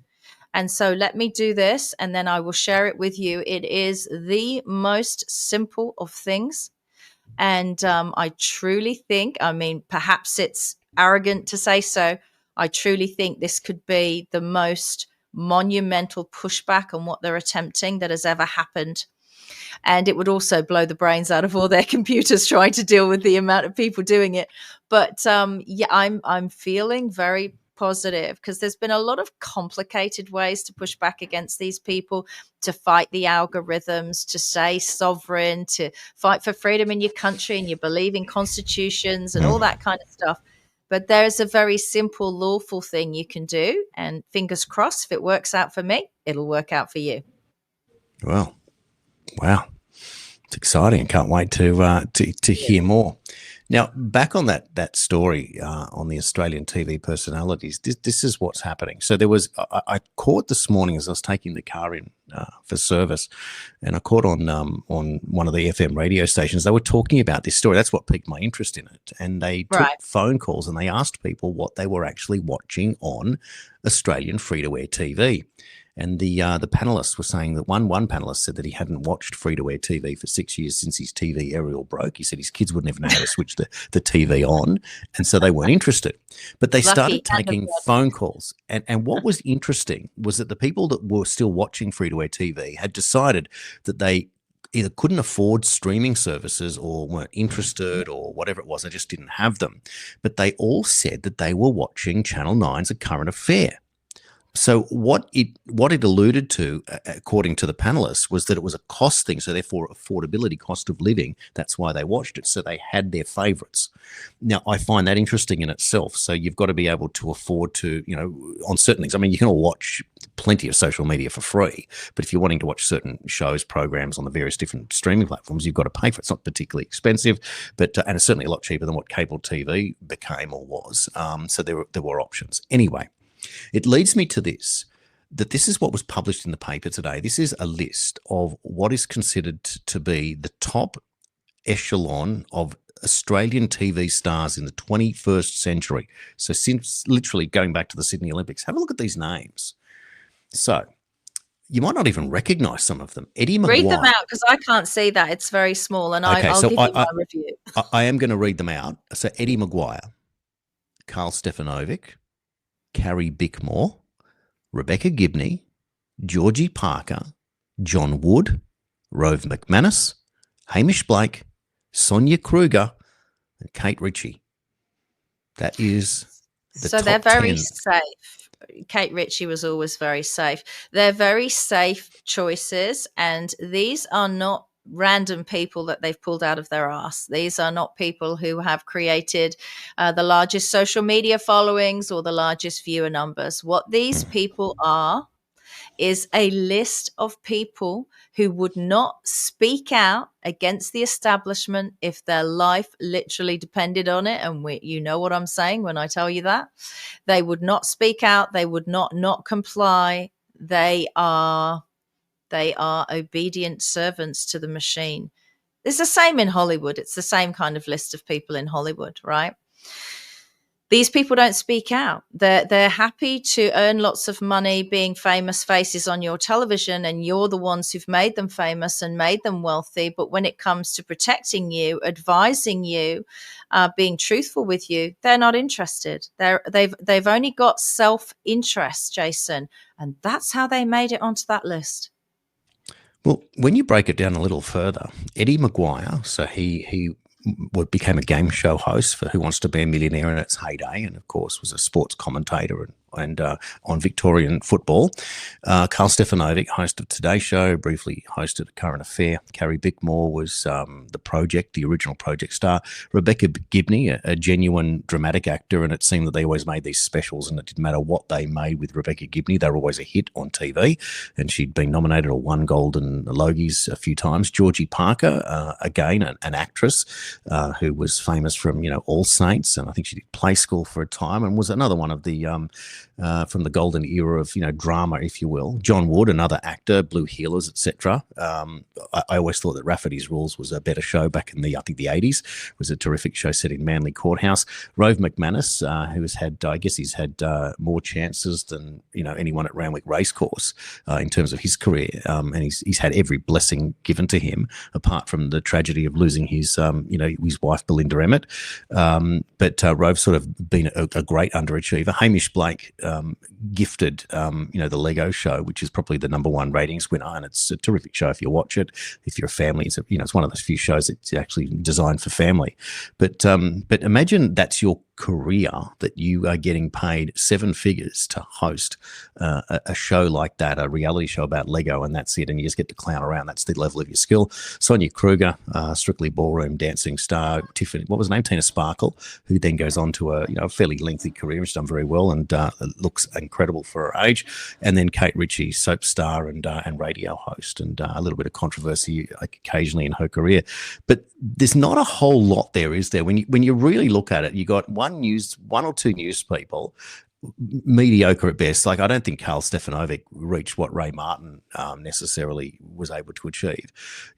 And so let me do this, and then I will share it with you. It is the most simple of things. And I truly think, perhaps it's arrogant to say so, I truly think this could be the most monumental pushback on what they're attempting that has ever happened. And it would also blow the brains out of all their computers trying to deal with the amount of people doing it. But I'm feeling very positive, because there's been a lot of complicated ways to push back against these people, to fight the algorithms, to stay sovereign, to fight for freedom in your country, and you believe in constitutions and all that kind of stuff. But there's a very simple, lawful thing you can do. And fingers crossed, if it works out for me, it'll work out for you. Well, wow. It's exciting. I can't wait to hear more. Now, back on that story on the Australian TV personalities, this is what's happening. So there was, I caught this morning as I was taking the car in for service, and I caught on one of the FM radio stations. They were talking about this story. That's what piqued my interest in it. And they took phone calls and they asked people what they were actually watching on Australian free-to-air TV. And the panelists were saying that one panelist said that he hadn't watched free-to-air TV for 6 years since his TV aerial broke. He said his kids would never know how to switch the TV on, and so they weren't interested. But they started taking phone calls. And what was interesting was that the people that were still watching free-to-air TV had decided that they either couldn't afford streaming services or weren't interested or whatever it was. They just didn't have them. But they all said that they were watching Channel 9's A Current Affair. So what it alluded to, according to the panelists, was that it was a cost thing. So therefore, affordability, cost of living. That's why they watched it. So they had their favourites. Now, I find that interesting in itself. So you've got to be able to afford to, on certain things. I mean, you can all watch plenty of social media for free, but if you're wanting to watch certain shows, programs on the various different streaming platforms, you've got to pay for it. It's not particularly expensive, but and it's certainly a lot cheaper than what cable TV became or was. So there were options. Anyway. It leads me to this, that this is what was published in the paper today. This is a list of what is considered to be the top echelon of Australian TV stars in the 21st century. So since literally going back to the Sydney Olympics, have a look at these names. So you might not even recognise some of them. Eddie Maguire. Read them out, because I can't see that. It's very small, and I'll give you my review. I am going to read them out. So Eddie Maguire, Carl Stefanovic, Carrie Bickmore, Rebecca Gibney, Georgie Parker, John Wood, Rove McManus, Hamish Blake, Sonia Kruger, and Kate Ritchie. That is the top 10. So they're very safe. Kate Ritchie was always very safe. They're very safe choices, and these are not random people that they've pulled out of their arse. These are not people who have created the largest social media followings or the largest viewer numbers. What these people are is a list of people who would not speak out against the establishment if their life literally depended on it. And you know what I'm saying when I tell you that. They would not speak out. They would not comply. They are obedient servants to the machine. It's the same in Hollywood. It's the same kind of list of people in Hollywood, right? These people don't speak out. They're happy to earn lots of money being famous faces on your television, and you're the ones who've made them famous and made them wealthy. But when it comes to protecting you, advising you, being truthful with you, they're not interested. They've only got self-interest, Jason, and that's how they made it onto that list. Well, when you break it down a little further, Eddie Maguire, so he became a game show host for Who Wants to Be a Millionaire in its heyday, and of course was a sports commentator and on Victorian football. Carl Stefanovic hosted Today Show, briefly hosted A Current Affair. Carrie Bickmore was the original Project star. Rebecca Gibney, a genuine dramatic actor, and it seemed that they always made these specials, and it didn't matter what they made with Rebecca Gibney, they were always a hit on TV, and she'd been nominated or won Golden Logies a few times. Georgie Parker, again, an actress who was famous from, All Saints, and I think she did Play School for a time, and was another one of the from the golden era of drama, if you will. John Wood, another actor, Blue Heelers, etc. I always thought that Rafferty's Rules was a better show back in the 80s. It was a terrific show set in Manly Courthouse. Rove McManus, who has had, I guess he's had more chances than anyone at Randwick Racecourse in terms of his career, and he's had every blessing given to him, apart from the tragedy of losing his his wife Belinda Emmett. But Rove's sort of been a great underachiever. Hamish Blake gifted the Lego Show, which is probably the #1 ratings winner, and it's a terrific show if you watch it. If you're a family, it's one of those few shows that's actually designed for family. But imagine that's your career that you are getting paid 7 figures to host a show like that, a reality show about Lego, and that's it, and you just get to clown around. That's the level of your skill. Sonia Kruger, Strictly Ballroom dancing star. Tiffany, what was her name? Tina Sparkle, who then goes on to a fairly lengthy career. She's done very well and looks incredible for her age. And then Kate Ritchie, soap star and radio host, and a little bit of controversy occasionally in her career. But there's not a whole lot there, is there? When you really look at it, you got one or two news people, mediocre at best. Like, I don't think Carl Stefanovic reached what Ray Martin necessarily was able to achieve.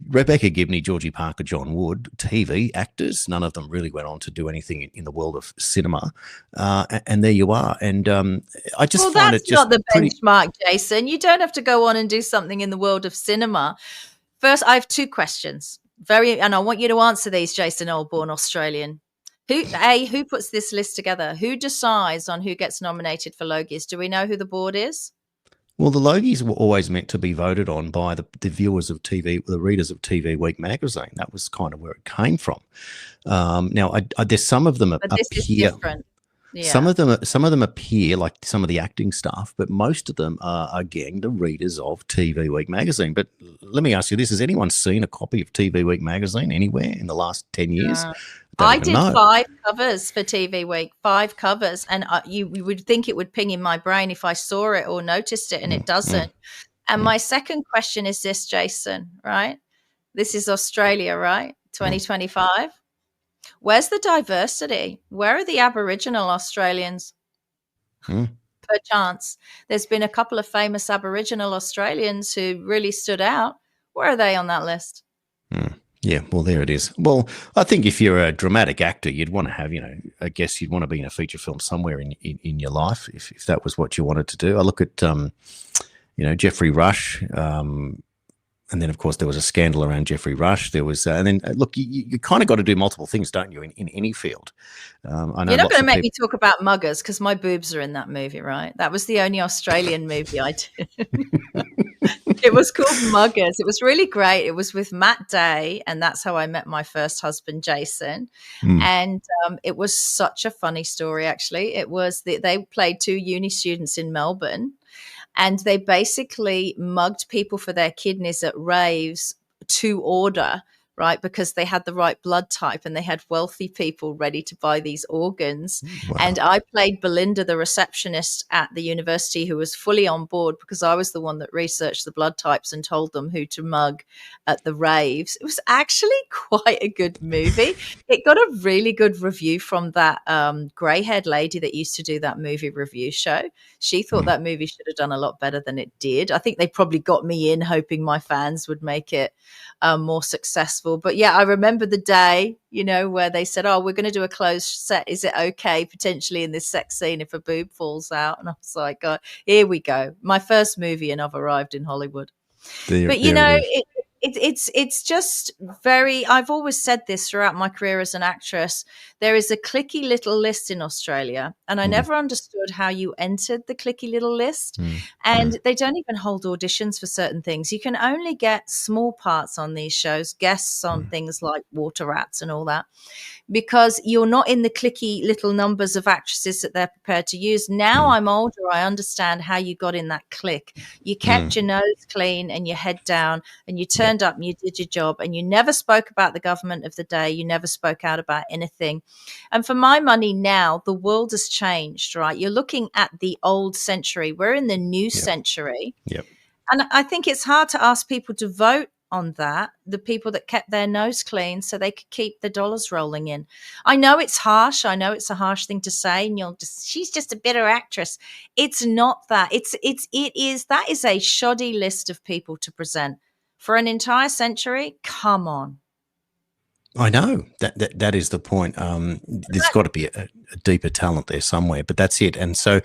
Rebecca Gibney, Georgie Parker, John Wood, TV actors, none of them really went on to do anything in the world of cinema. And there you are. And I just find it just not the benchmark, Jason. You don't have to go on and do something in the world of cinema. First, I have 2 questions. And I want you to answer these, Jason Oldborn, Australian. Who puts this list together? Who decides on who gets nominated for Logies? Do we know who the board is? Well, the Logies were always meant to be voted on by the viewers of TV, the readers of TV Week magazine. That was kind of where it came from. Now, there's some of them but this is different. Yeah. Some of them appear like some of the acting stuff, but most of them are, again, the readers of TV Week magazine. But let me ask you this: has anyone seen a copy of TV Week magazine anywhere in the last 10 years? I did 5 covers for TV Week, 5 covers, and you would think it would ping in my brain if I saw it or noticed it, and it doesn't. And my second question is this, Jason, right? This is Australia, right? 2025. Where's the diversity? Where are the Aboriginal Australians? Perchance. There's been a couple of famous Aboriginal Australians who really stood out. Where are they on that list? Yeah, well, there it is. Well, I think if you're a dramatic actor, you'd want to have, I guess you'd want to be in a feature film somewhere in your life if that was what you wanted to do. I look at, Jeffrey Rush, and then, of course, there was a scandal around Jeffrey Rush. There was, and then, look, you kind of got to do multiple things, don't you, in any field? I know you're not going to make me talk about muggers because my boobs are in that movie, right? That was the only Australian movie I did. It was called Muggers. It was really great. It was with Matt Day, and that's how I met my first husband, Jason. And it was such a funny story, actually. It was they played 2 uni students in Melbourne, and they basically mugged people for their kidneys at raves to order, right? Because they had the right blood type and they had wealthy people ready to buy these organs. Wow. And I played Belinda, the receptionist at the university, who was fully on board because I was the one that researched the blood types and told them who to mug at the raves. It was actually quite a good movie. It got a really good review from that grey-haired lady that used to do that movie review show. She thought that movie should have done a lot better than it did. I think they probably got me in hoping my fans would make it more successful. But yeah, I remember the day, where they said, oh, we're going to do a closed set. Is it okay potentially in this sex scene if a boob falls out? And I was like, God, here we go. My first movie and I've arrived in Hollywood. It's just very, I've always said this throughout my career as an actress, there is a clicky little list in Australia, and I never understood how you entered the clicky little list. And they don't even hold auditions for certain things. You can only get small parts on these shows, guests on things like Water Rats and all that, because you're not in the clicky little numbers of actresses that they're prepared to use. Now I'm older, I understand how you got in that clique. You kept your nose clean and your head down, and you turned up and you did your job, and you never spoke about the government of the day. You never spoke out about anything. And for my money now, the world has changed, right? You're looking at the old century. We're in the new century. And I think it's hard to ask people to vote on that, the people that kept their nose clean so they could keep the dollars rolling in. I know it's harsh. I know it's a harsh thing to say, and she's just a bitter actress. It's not that. That is a shoddy list of people to present for an entire century. Come on. I know that is the point. There's got to be a deeper talent there somewhere, but that's it. And so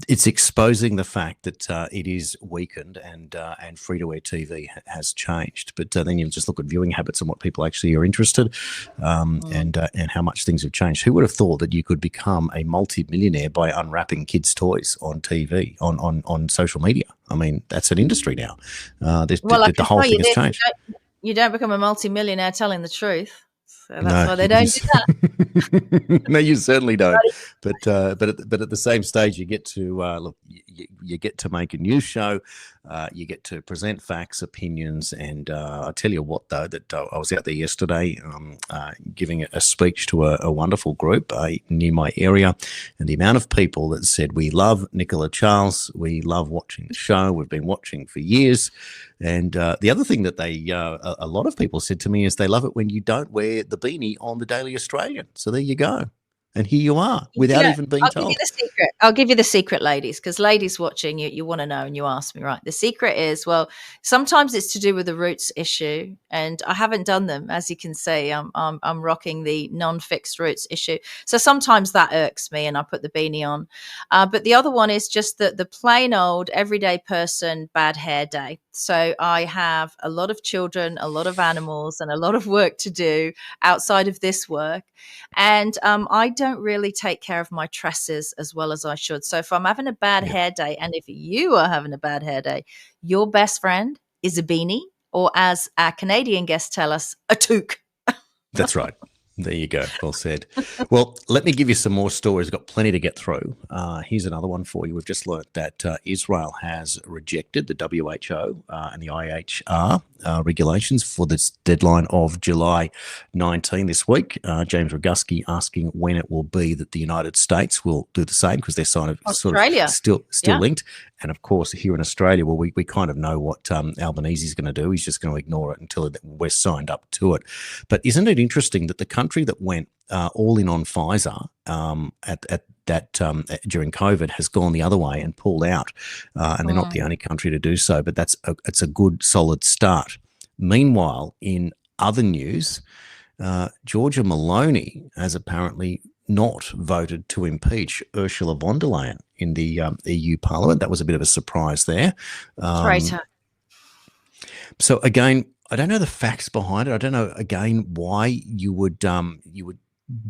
it's exposing the fact that it is weakened and Freetoair TV has changed. But then you just look at viewing habits and what people actually are interested, and how much things have changed. Who would have thought that you could become a multi-millionaire by unwrapping kids' toys on TV, on social media? I mean, that's an industry now. The whole thing has changed. You don't become a multi-millionaire telling the truth. So that's why they don't do that. No, you certainly don't. But at the same stage, you get to look. You get to make a news show. You get to present facts, opinions, and I tell you what, though, that I was out there yesterday giving a speech to a wonderful group near my area, and the amount of people that said, "We love Nicola Charles. We love watching the show. We've been watching for years." And the other thing that a lot of people said to me is they love it when you don't wear the beanie on the Daily Australian. So there you go. And here you are without even being told. I'll give you the secret. I'll give you the secret, ladies, because ladies watching, you want to know and you ask me, right? The secret is, well, sometimes it's to do with the roots issue, and I haven't done them, as you can see. I'm rocking the non-fixed roots issue, so sometimes that irks me, and I put the beanie on. But the other one is just the plain old everyday person bad hair day. So I have a lot of children, a lot of animals, and a lot of work to do outside of this work, and I don't really take care of my tresses as well as I should. So if I'm having a bad hair day, and if you are having a bad hair day, your best friend is a beanie, or as our Canadian guests tell us, a toque. That's right. There you go. Well said. Well, let me give you some more stories. We've got plenty to get through. Here's another one for you. We've just learnt that Israel has rejected the WHO and the IHR regulations for this deadline of July 19 this week. James Roguski asking when it will be that the United States will do the same, because they're sort of still linked. And of course, here in Australia, well, we kind of know what Albanese is going to do. He's just going to ignore it until we're signed up to it. But isn't it interesting that the country that went all in on Pfizer during COVID has gone the other way and pulled out, and they're not the only country to do so. But it's a good, solid start. Meanwhile, in other news, Georgia Maloney has apparently not voted to impeach Ursula von der Leyen in the EU Parliament. That was a bit of a surprise there. Traitor. So again, I don't know the facts behind it. I don't know again why you would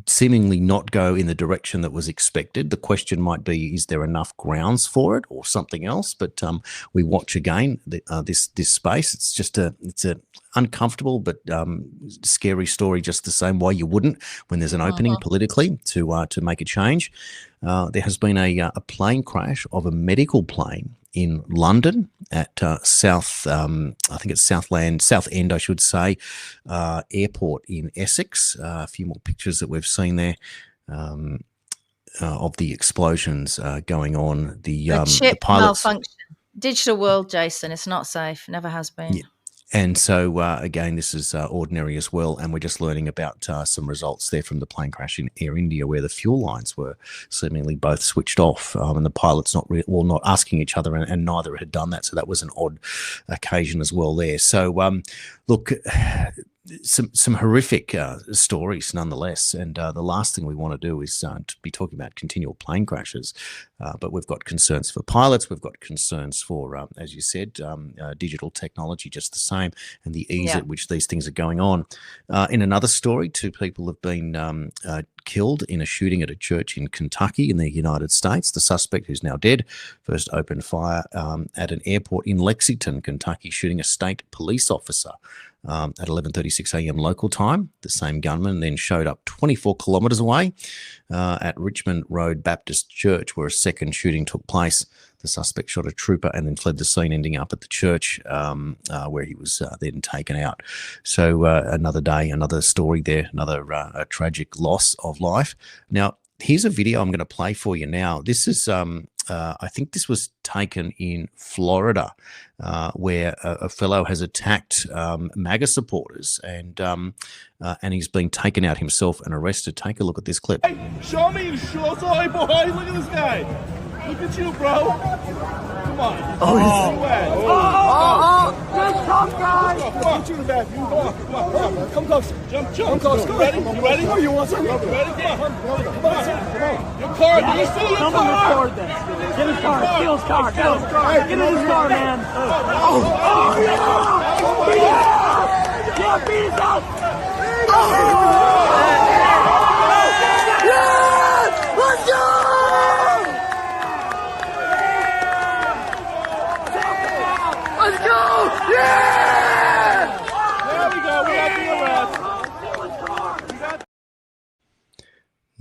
seemingly not go in the direction that was expected. The question might be, is there enough grounds for it or something else? But we watch again this space. It's just it's a uncomfortable but scary story just the same. Why you wouldn't, when there's an opening politically to make a change. There has been a plane crash of a medical plane in London at South End, I should say, airport in Essex. A few more pictures that we've seen there of the explosions going on. The chip pilots malfunction. Digital world, Jason. It's not safe. Never has been. Yeah. And so, again, this is ordinary as well. And we're just learning about some results there from the plane crash in Air India, where the fuel lines were seemingly both switched off, and the pilots not asking each other, and neither had done that. So that was an odd occasion as well there. So, look, some horrific stories nonetheless. And the last thing we want to do is to be talking about continual plane crashes. But we've got concerns for pilots. We've got concerns for, as you said, digital technology just the same, and the ease at which these things are going on. In another story, 2 people have been killed in a shooting at a church in Kentucky in the United States. The suspect, who's now dead, first opened fire at an airport in Lexington, Kentucky, shooting a state police officer at 11:36 a.m. local time. The same gunman then showed up 24 kilometres away at Richmond Road Baptist Church, where a second shooting took place. The suspect shot a trooper and then fled the scene, ending up at the church where he was then taken out. So another day, another story there, another tragic loss of life. Now, here's a video I'm going to play for you now. This is, I think this was taken in Florida, where a fellow has attacked MAGA supporters, and he's been taken out himself and arrested. Take a look at this clip. Hey, show me your shorts, boy. Look at this guy. Look at you, bro. Come on. Good tough guy. Put you in the back. Come close. Jump close. You ready? Oh, you want something? You ready? Come on. Your car. Do you steal your car? Get his car. Steal his car. Get in his car, man. Oh, yeah. Yeah, beat his up. Yeah! Let's go! Let's go! Yeah! There we go. We have the arrest.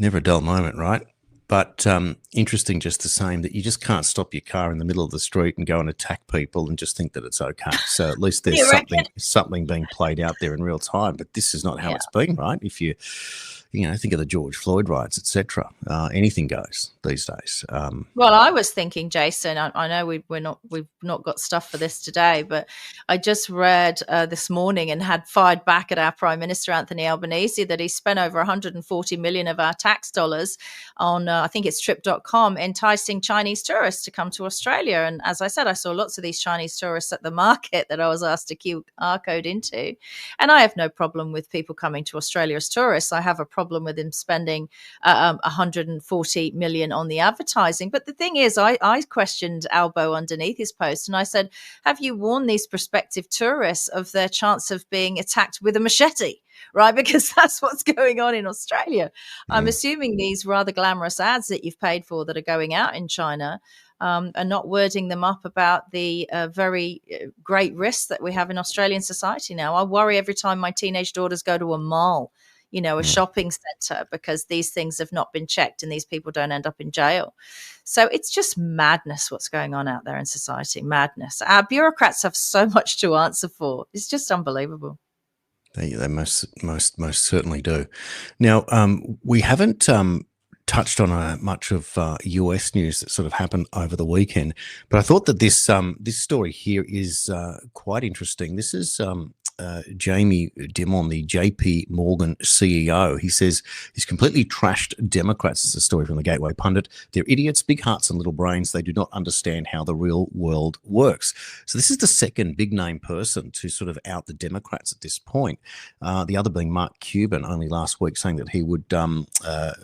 Never a dull moment, right? But interesting just the same that you just can't stop your car in the middle of the street and go and attack people and just think that it's okay. So at least there's something being played out there in real time. But this is not how it's been, right? If you think of the George Floyd riots, etc. Anything goes these days. Well, I was thinking, Jason, I know we've not got stuff for this today, but I just read this morning and had fired back at our Prime Minister, Anthony Albanese, that he spent over 140 million of our tax dollars on, I think it's Trip.com, enticing Chinese tourists to come to Australia. And as I said, I saw lots of these Chinese tourists at the market that I was asked to QR code into. And I have no problem with people coming to Australia as tourists. I have a problem with him spending 140 million on the advertising. But the thing is, I questioned Albo underneath his post and I said, have you warned these prospective tourists of their chance of being attacked with a machete? Right, because that's what's going on in Australia. I'm assuming these rather glamorous ads that you've paid for that are going out in China are not wording them up about the very great risks that we have in Australian society now. I worry every time my teenage daughters go to a mall, a shopping centre, because these things have not been checked and these people don't end up in jail. So it's just madness what's going on out there in society, madness. Our bureaucrats have so much to answer for. It's just unbelievable. They most certainly do. Now, we haven't touched on much of US news that sort of happened over the weekend, but I thought that this story here is quite interesting. This is Jamie Dimon, the JP Morgan CEO. He says he's completely trashed Democrats. It's a story from the Gateway Pundit. They're idiots, big hearts and little brains. They do not understand how the real world works. So this is the second big name person to sort of out the Democrats at this point. The other being Mark Cuban, only last week, saying that he would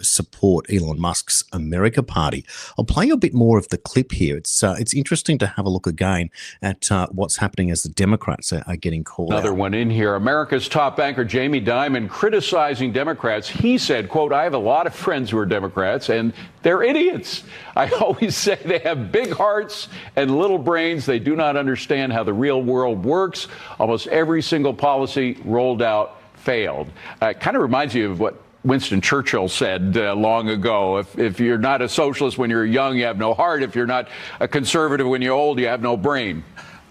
support Elon Musk's America Party. I'll play you a bit more of the clip here. It's interesting to have a look again at what's happening as the Democrats are getting called out. One in here. America's top banker Jamie Dimon criticizing Democrats. He said, quote, I have a lot of friends who are Democrats and they're idiots. I always say they have big hearts and little brains. They do not understand how the real world works. Almost every single policy rolled out failed. It kind of reminds you of what Winston Churchill said long ago. If you're not a socialist when you're young, you have no heart. If you're not a conservative when you're old, you have no brain.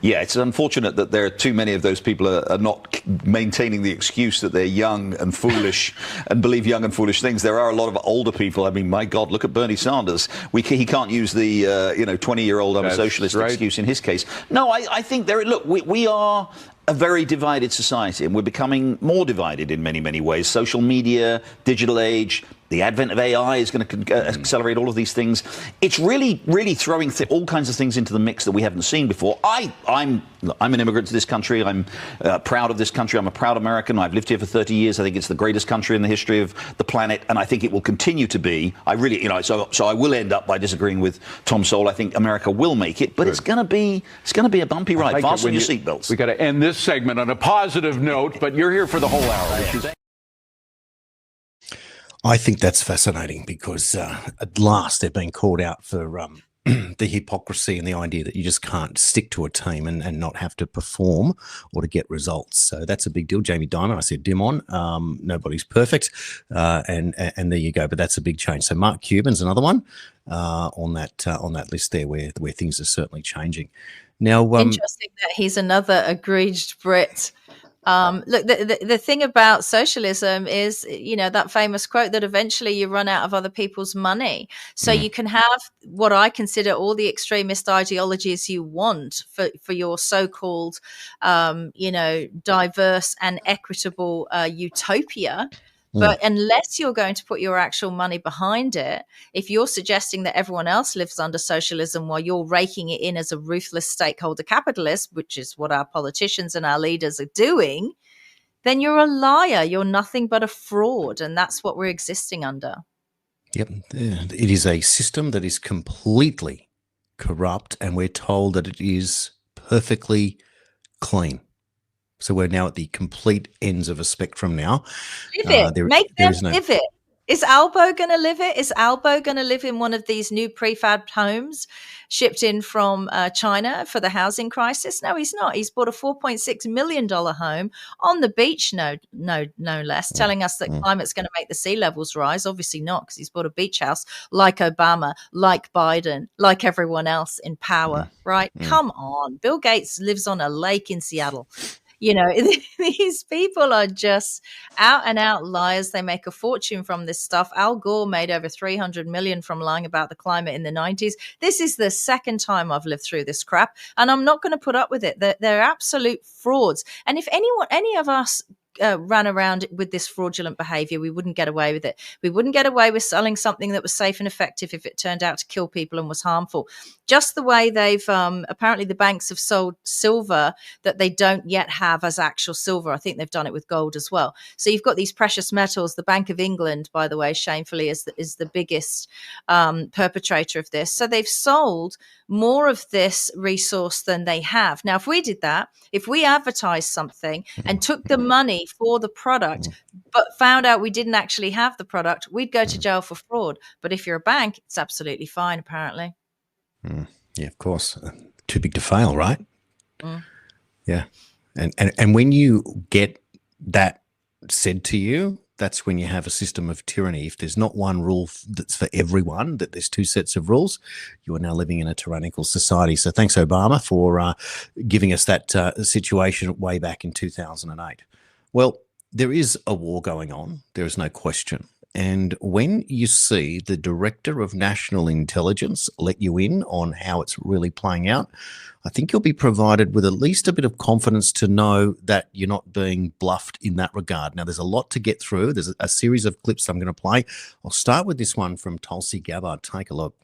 Yeah, it's unfortunate that there are too many of those people are not maintaining the excuse that they're young and foolish and believe young and foolish things. There are a lot of older people. I mean, my God, look at Bernie Sanders. He can't use the 20-year-old I'm a socialist excuse in his case. No, I think we are a very divided society, and we're becoming more divided in many, many ways. Social media, digital age, the advent of AI is going to accelerate all of these things. It's really, really throwing all kinds of things into the mix that we haven't seen before. I'm an immigrant to this country. I'm proud of this country. I'm a proud American. I've lived here for 30 years. I think it's the greatest country in the history of the planet, and I think it will continue to be. I really, so I will end up by disagreeing with Tom Sowell. I think America will make it, but it's going to be a bumpy ride. Fasten your seatbelts. We got to end this segment on a positive note, but you're here for the whole hour. I think that's fascinating because at last they're being called out for the hypocrisy and the idea that you just can't stick to a team and not have to perform or to get results. So that's a big deal. Jamie Dimon, I said Dimon, nobody's perfect, and there you go. But that's a big change. So Mark Cuban's another one on that list there where things are certainly changing. Now, interesting that he's another egregious Brit. Look, the thing about socialism is, that famous quote that eventually you run out of other people's money. So you can have what I consider all the extremist ideologies you want for your so-called, diverse and equitable utopia. But unless you're going to put your actual money behind it, if you're suggesting that everyone else lives under socialism while you're raking it in as a ruthless stakeholder capitalist, which is what our politicians and our leaders are doing, then you're a liar. You're nothing but a fraud. And that's what we're existing under. Yep. It is a system that is completely corrupt, and we're told that it is perfectly clean. So we're now at the complete ends of a spectrum now. Live it. Make them live it. Is Albo going to live it? Is Albo going to live in one of these new prefab homes shipped in from China for the housing crisis? No, he's not. He's bought a $4.6 million home on the beach, no less, telling us that climate's going to make the sea levels rise. Obviously not, because he's bought a beach house like Obama, like Biden, like everyone else in power, right? Come on. Bill Gates lives on a lake in Seattle. You know, these people are just out and out liars. They make a fortune from this stuff. Al Gore made over 300 million from lying about the climate in the 90s. This is the second time I've lived through this crap, and I'm not going to put up with it. They're absolute frauds. And if any of us ran around with this fraudulent behavior, we wouldn't get away with it. We wouldn't get away with selling something that was safe and effective if it turned out to kill people and was harmful. Just the way they've apparently the banks have sold silver that they don't yet have as actual silver. I think they've done it with gold as well. So you've got these precious metals. The Bank of England, by the way, shamefully is the biggest perpetrator of this. So they've sold more of this resource than they have. Now, if we did that, if we advertised something and took the money for the product, but found out we didn't actually have the product, we'd go to jail for fraud. But if you're a bank, it's absolutely fine, apparently. Yeah, of course. Too big to fail, right? Yeah. And when you get that said to you, that's when you have a system of tyranny. If there's not one rule that's for everyone, that there's two sets of rules, you are now living in a tyrannical society. So thanks, Obama, for giving us that situation way back in 2008. Well, there is a war going on. There is no question. And when you see the Director of National Intelligence let you in on how it's really playing out, I think you'll be provided with at least a bit of confidence to know that you're not being bluffed in that regard. Now, there's a lot to get through. There's a series of clips I'm going to play. I'll start with this one from Tulsi Gabbard. Take a look.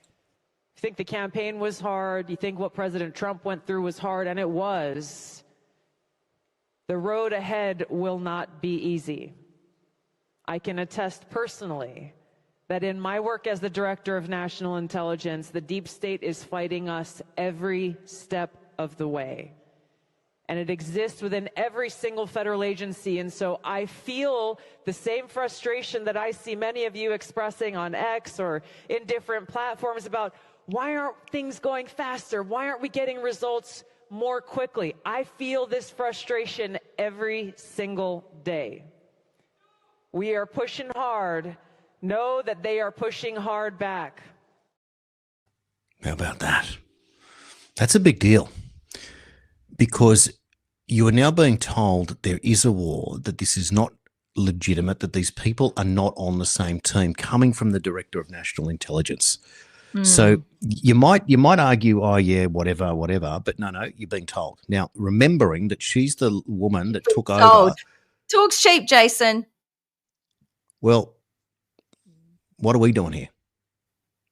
You think the campaign was hard? You think what President Trump went through was hard? And it was. The road ahead will not be easy. I can attest personally that in my work as the Director of National Intelligence, the deep state is fighting us every step of the way. And it exists within every single federal agency. And so I feel the same frustration that I see many of you expressing on X or in different platforms about why aren't things going faster? Why aren't we getting results more quickly? I feel this frustration every single day. We are pushing hard. Know that they are pushing hard back. How about that? That's a big deal, because you are now being told that there is a war, that this is not legitimate, that these people are not on the same team, coming from the Director of National Intelligence. So you might argue, oh yeah, whatever, but no, you're being told. Now, remembering that she's the woman that took over. Talk's cheap, Jason. Well, what are we doing here?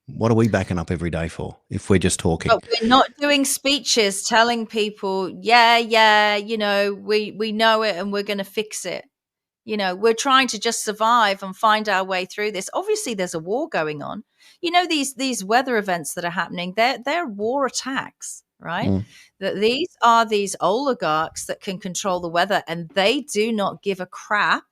What are we backing up every day for if we're just talking? But we're not doing speeches telling people, yeah, you know, we know it and we're going to fix it. You know, we're trying to just survive and find our way through this. Obviously, there's a war going on. You know, these weather events that are happening, they're war attacks, right? That these are these oligarchs that can control the weather, and they do not give a crap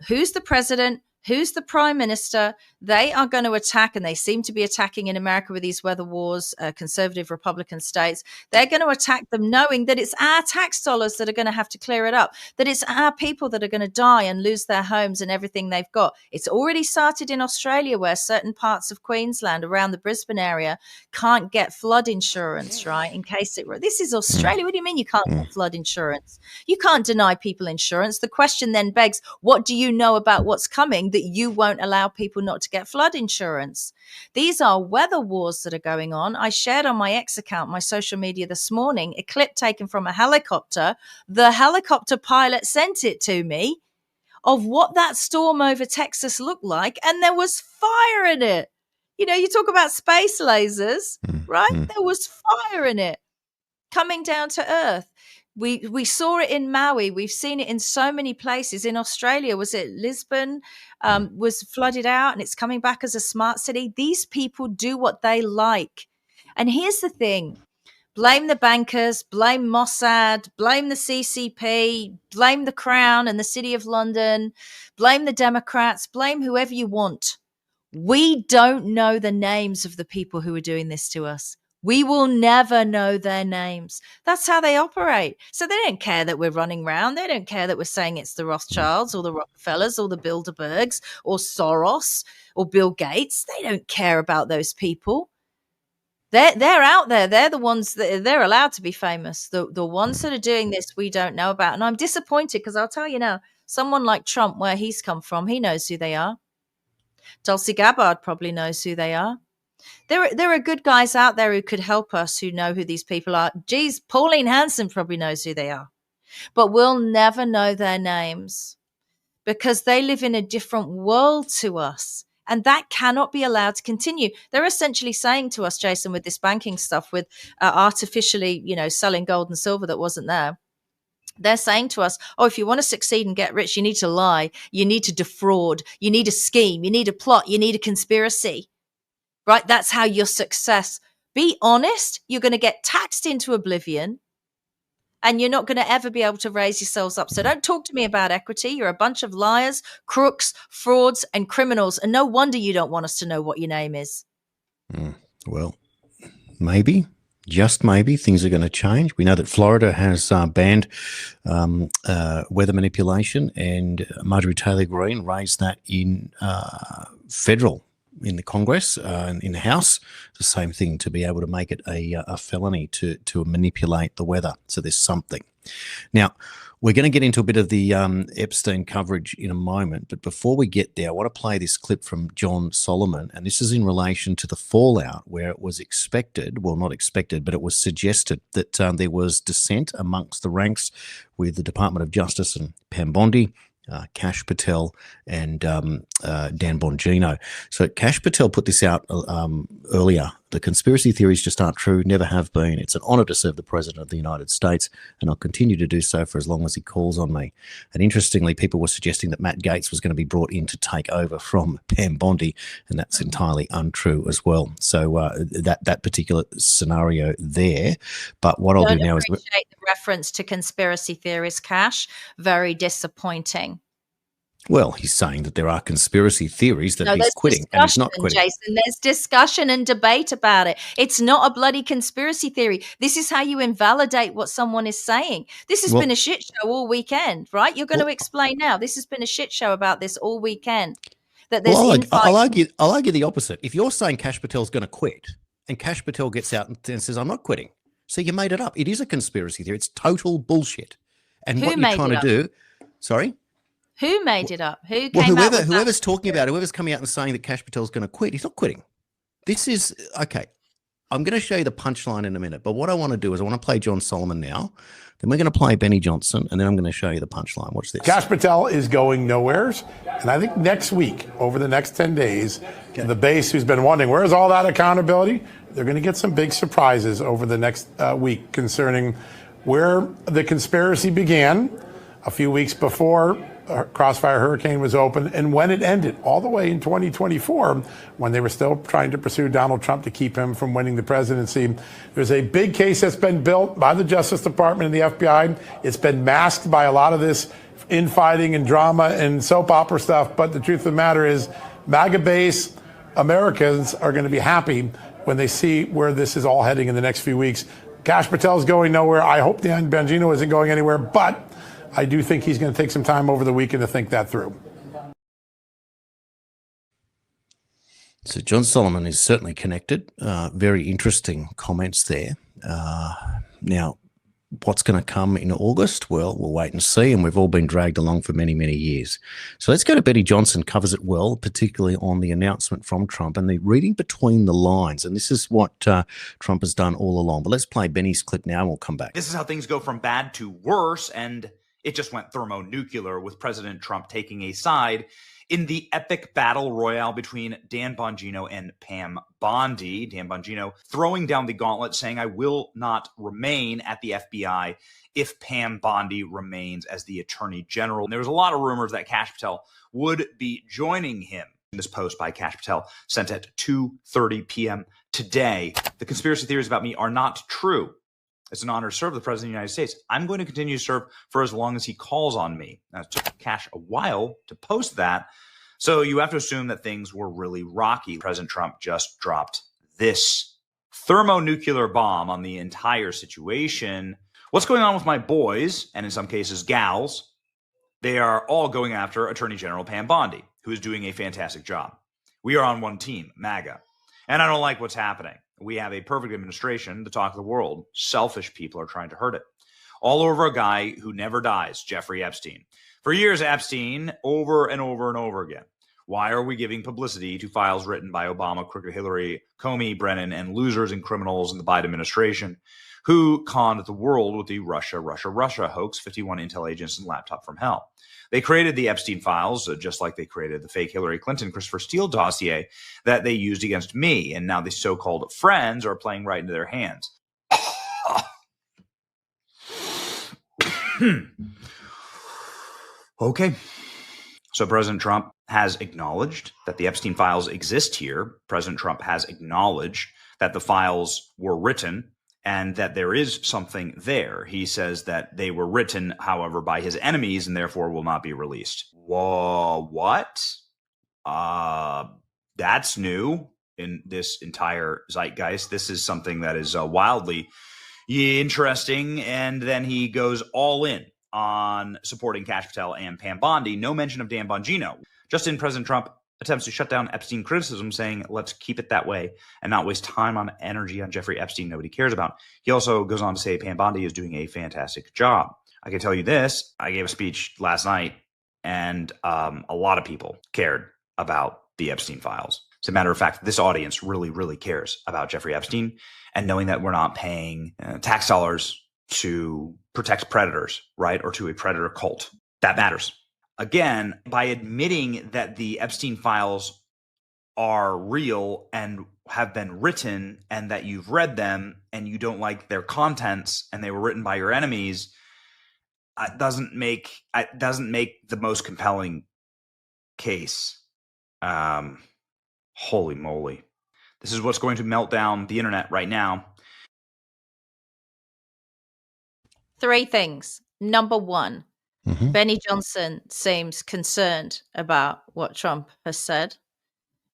who's the president, who's the prime minister. They are going to attack, and they seem to be attacking in America with these weather wars, conservative Republican states. They're going to attack them knowing that it's our tax dollars that are going to have to clear it up, that it's our people that are going to die and lose their homes and everything they've got. It's already started in Australia, where certain parts of Queensland around the Brisbane area can't get flood insurance, right? In case this is Australia. What do you mean you can't get flood insurance? You can't deny people insurance. The question then begs, what do you know about what's coming that you won't allow people not to get flood insurance? These are weather wars that are going on. I shared on my X account, my social media this morning, a clip taken from a helicopter. The helicopter pilot sent it to me of what that storm over Texas looked like, and there was fire in it. You know, you talk about space lasers, right? There was fire in it coming down to Earth. We saw it in Maui. We've seen it in so many places. In Australia, was it Lisbon, was flooded out, and it's coming back as a smart city. These people do what they like. And here's the thing. Blame the bankers, blame Mossad, blame the CCP, blame the Crown and the City of London, blame the Democrats, blame whoever you want. We don't know the names of the people who are doing this to us. We will never know their names. That's how they operate. So they don't care that we're running around. They don't care that we're saying it's the Rothschilds or the Rockefellers or the Bilderbergs or Soros or Bill Gates. They don't care about those people. They're out there. They're the ones that they're allowed to be famous. The ones that are doing this, we don't know about. And I'm disappointed because I'll tell you now, someone like Trump, where he's come from, he knows who they are. Tulsi Gabbard probably knows who they are. There are good guys out there who could help us who know who these people are. Geez, Pauline Hanson probably knows who they are. But we'll never know their names because they live in a different world to us. And that cannot be allowed to continue. They're essentially saying to us, Jason, with this banking stuff, with artificially, selling gold and silver that wasn't there. They're saying to us, oh, if you want to succeed and get rich, you need to lie. You need to defraud. You need a scheme. You need a plot. You need a conspiracy. Right? That's how your success. Be honest. You're going to get taxed into oblivion. And you're not going to ever be able to raise yourselves up. So don't talk to me about equity. You're a bunch of liars, crooks, frauds, and criminals. And no wonder you don't want us to know what your name is. Well, maybe, just maybe, things are going to change. We know that Florida has banned weather manipulation, and Marjorie Taylor Greene raised that in in the Congress, in the House, the same thing, to be able to make it a felony to manipulate the weather. So there's something. Now, we're going to get into a bit of the Epstein coverage in a moment, but before we get there, I want to play this clip from John Solomon, and this is in relation to the fallout where it was expected, well, not expected, but it was suggested that there was dissent amongst the ranks with the Department of Justice and Pam Bondi, Kash Patel and Dan Bongino. So Kash Patel put this out earlier. The conspiracy theories just aren't true, never have been. It's an honor to serve the President of the United States, and I'll continue to do so for as long as he calls on me. And interestingly, people were suggesting that Matt Gaetz was going to be brought in to take over from Pam Bondi, and that's entirely untrue as well. So that particular scenario there. But what I'll do now is... appreciate the reference to conspiracy theories, Kash. Very disappointing. Well, he's saying that there are conspiracy theories that he's quitting, and he's not quitting. Jason, there's discussion and debate about it. It's not a bloody conspiracy theory. This is how you invalidate what someone is saying. This has been a shit show all weekend, right? You're going to explain now. This has been a shit show about this all weekend. That there's I'll argue the opposite. If you're saying Kash Patel's going to quit, and Kash Patel gets out and says, I'm not quitting, so you made it up. It is a conspiracy theory. It's total bullshit. And what you're trying to do... Sorry? Who made it up? Who came out with whoever's talking about it, whoever's coming out and saying that Kash Patel's going to quit, he's not quitting. This is, okay, I'm going to show you the punchline in a minute, but what I want to do is I want to play John Solomon now, then we're going to play Benny Johnson, and then I'm going to show you the punchline. Watch this. Kash Patel is going nowheres, and I think next week, over the next 10 days, the base who's been wondering, where's all that accountability? They're going to get some big surprises over the next week concerning where the conspiracy began a few weeks before Crossfire Hurricane was open, and when it ended, all the way in 2024, when they were still trying to pursue Donald Trump to keep him from winning the presidency. There's a big case that's been built by the Justice Department and the FBI. It's been masked by a lot of this infighting and drama and soap opera stuff, but the truth of the matter is MAGA base Americans are going to be happy when they see where this is all heading in the next few weeks. Kash Patel is going nowhere. I hope Dan Bongino isn't going anywhere, but I do think he's going to take some time over the weekend to think that through. So John Solomon is certainly connected. Very interesting comments there. Now, what's going to come in August? Well, we'll wait and see, and we've all been dragged along for many, many years. So let's go to Benny Johnson, covers it well, particularly on the announcement from Trump and the reading between the lines. And this is what Trump has done all along. But let's play Benny's clip now, and we'll come back. This is how things go from bad to worse, and it just went thermonuclear with President Trump taking a side in the epic battle royale between Dan Bongino and Pam Bondi. Dan Bongino throwing down the gauntlet, saying, I will not remain at the FBI if Pam Bondi remains as the Attorney General. And there was a lot of rumors that Kash Patel would be joining him. This post by Kash Patel sent at 2:30 p.m. today. The conspiracy theories about me are not true. It's an honor to serve the President of the United States. I'm going to continue to serve for as long as he calls on me. Now, it took Cash a while to post that, so you have to assume that things were really rocky. President Trump just dropped this thermonuclear bomb on the entire situation. What's going on with my boys, and in some cases gals? They are all going after Attorney General Pam Bondi, who is doing a fantastic job. We are on one team, MAGA. And I don't like what's happening. We have a perfect administration, the talk of the world. Selfish people are trying to hurt it. All over a guy who never dies, Jeffrey Epstein. For years, Epstein, over and over and over again. Why are we giving publicity to files written by Obama, Crooked Hillary, Comey, Brennan, and losers and criminals in the Biden administration who conned the world with the Russia hoax, 51 intel agents and laptop from hell? They created the Epstein files, just like they created the fake Hillary Clinton, Christopher Steele dossier that they used against me. And now the so-called friends are playing right into their hands. Okay. So President Trump has acknowledged that the Epstein files exist here. President Trump has acknowledged that the files were written and that there is something there. He says that they were written, however, by his enemies and therefore will not be released. Whoa, what? That's new in this entire zeitgeist. This is something that is wildly interesting. And then he goes all in on supporting Kash Patel and Pam Bondi. No mention of Dan Bongino. Just in, President Trump attempts to shut down Epstein criticism, saying, let's keep it that way and not waste time on energy on Jeffrey Epstein nobody cares about. He also goes on to say Pam Bondi is doing a fantastic job. I can tell you this. I gave a speech last night, and a lot of people cared about the Epstein files. As a matter of fact, this audience really, really cares about Jeffrey Epstein, and knowing that we're not paying tax dollars to protect predators, right, or to a predator cult, that matters. Again, by admitting that the Epstein files are real and have been written and that you've read them and you don't like their contents and they were written by your enemies, doesn't make the most compelling case. Holy moly. This is what's going to melt down the internet right now. 3 things. Number 1, Benny Johnson seems concerned about what Trump has said.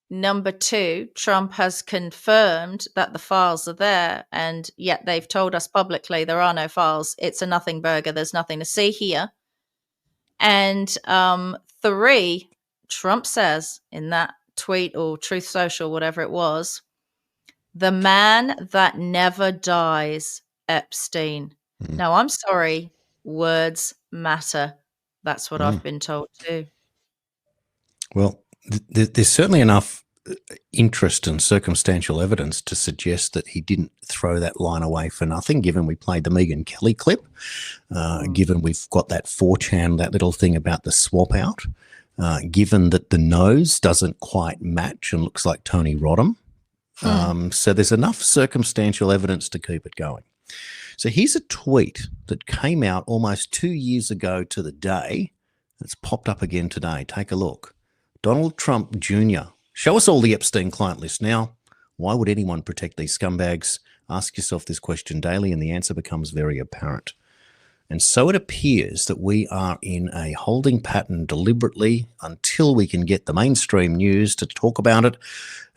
Number 2, Trump has confirmed that the files are there, and yet they've told us publicly there are no files. It's a nothing burger. There's nothing to see here. And 3, Trump says in that tweet or Truth Social, whatever it was, the man that never dies, Epstein. Now, I'm sorry, words matter. That's what I've been told too. Well, there's certainly enough interest and circumstantial evidence to suggest that he didn't throw that line away for nothing, given we played the Megyn Kelly clip, given we've got that 4chan, that little thing about the swap out, given that the nose doesn't quite match and looks like Tony Rodham. So there's enough circumstantial evidence to keep it going. So here's a tweet that came out almost 2 years ago to the day. It's popped up again today. Take a look. Donald Trump Jr. Show us all the Epstein client list now. Why would anyone protect these scumbags? Ask yourself this question daily, and the answer becomes very apparent. And so it appears that we are in a holding pattern deliberately until we can get the mainstream news to talk about it.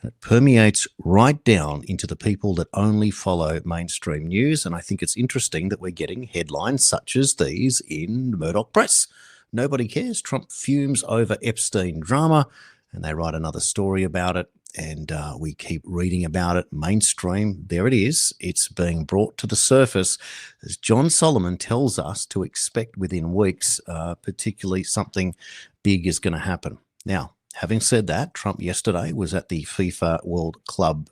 It permeates right down into the people that only follow mainstream news. And I think it's interesting that we're getting headlines such as these in Murdoch Press. Nobody cares. Trump fumes over Epstein drama, and they write another story about it. And we keep reading about it. Mainstream, there it is. It's being brought to the surface, as John Solomon tells us to expect within weeks, particularly something big is going to happen. Now, having said that, Trump yesterday was at the FIFA World Club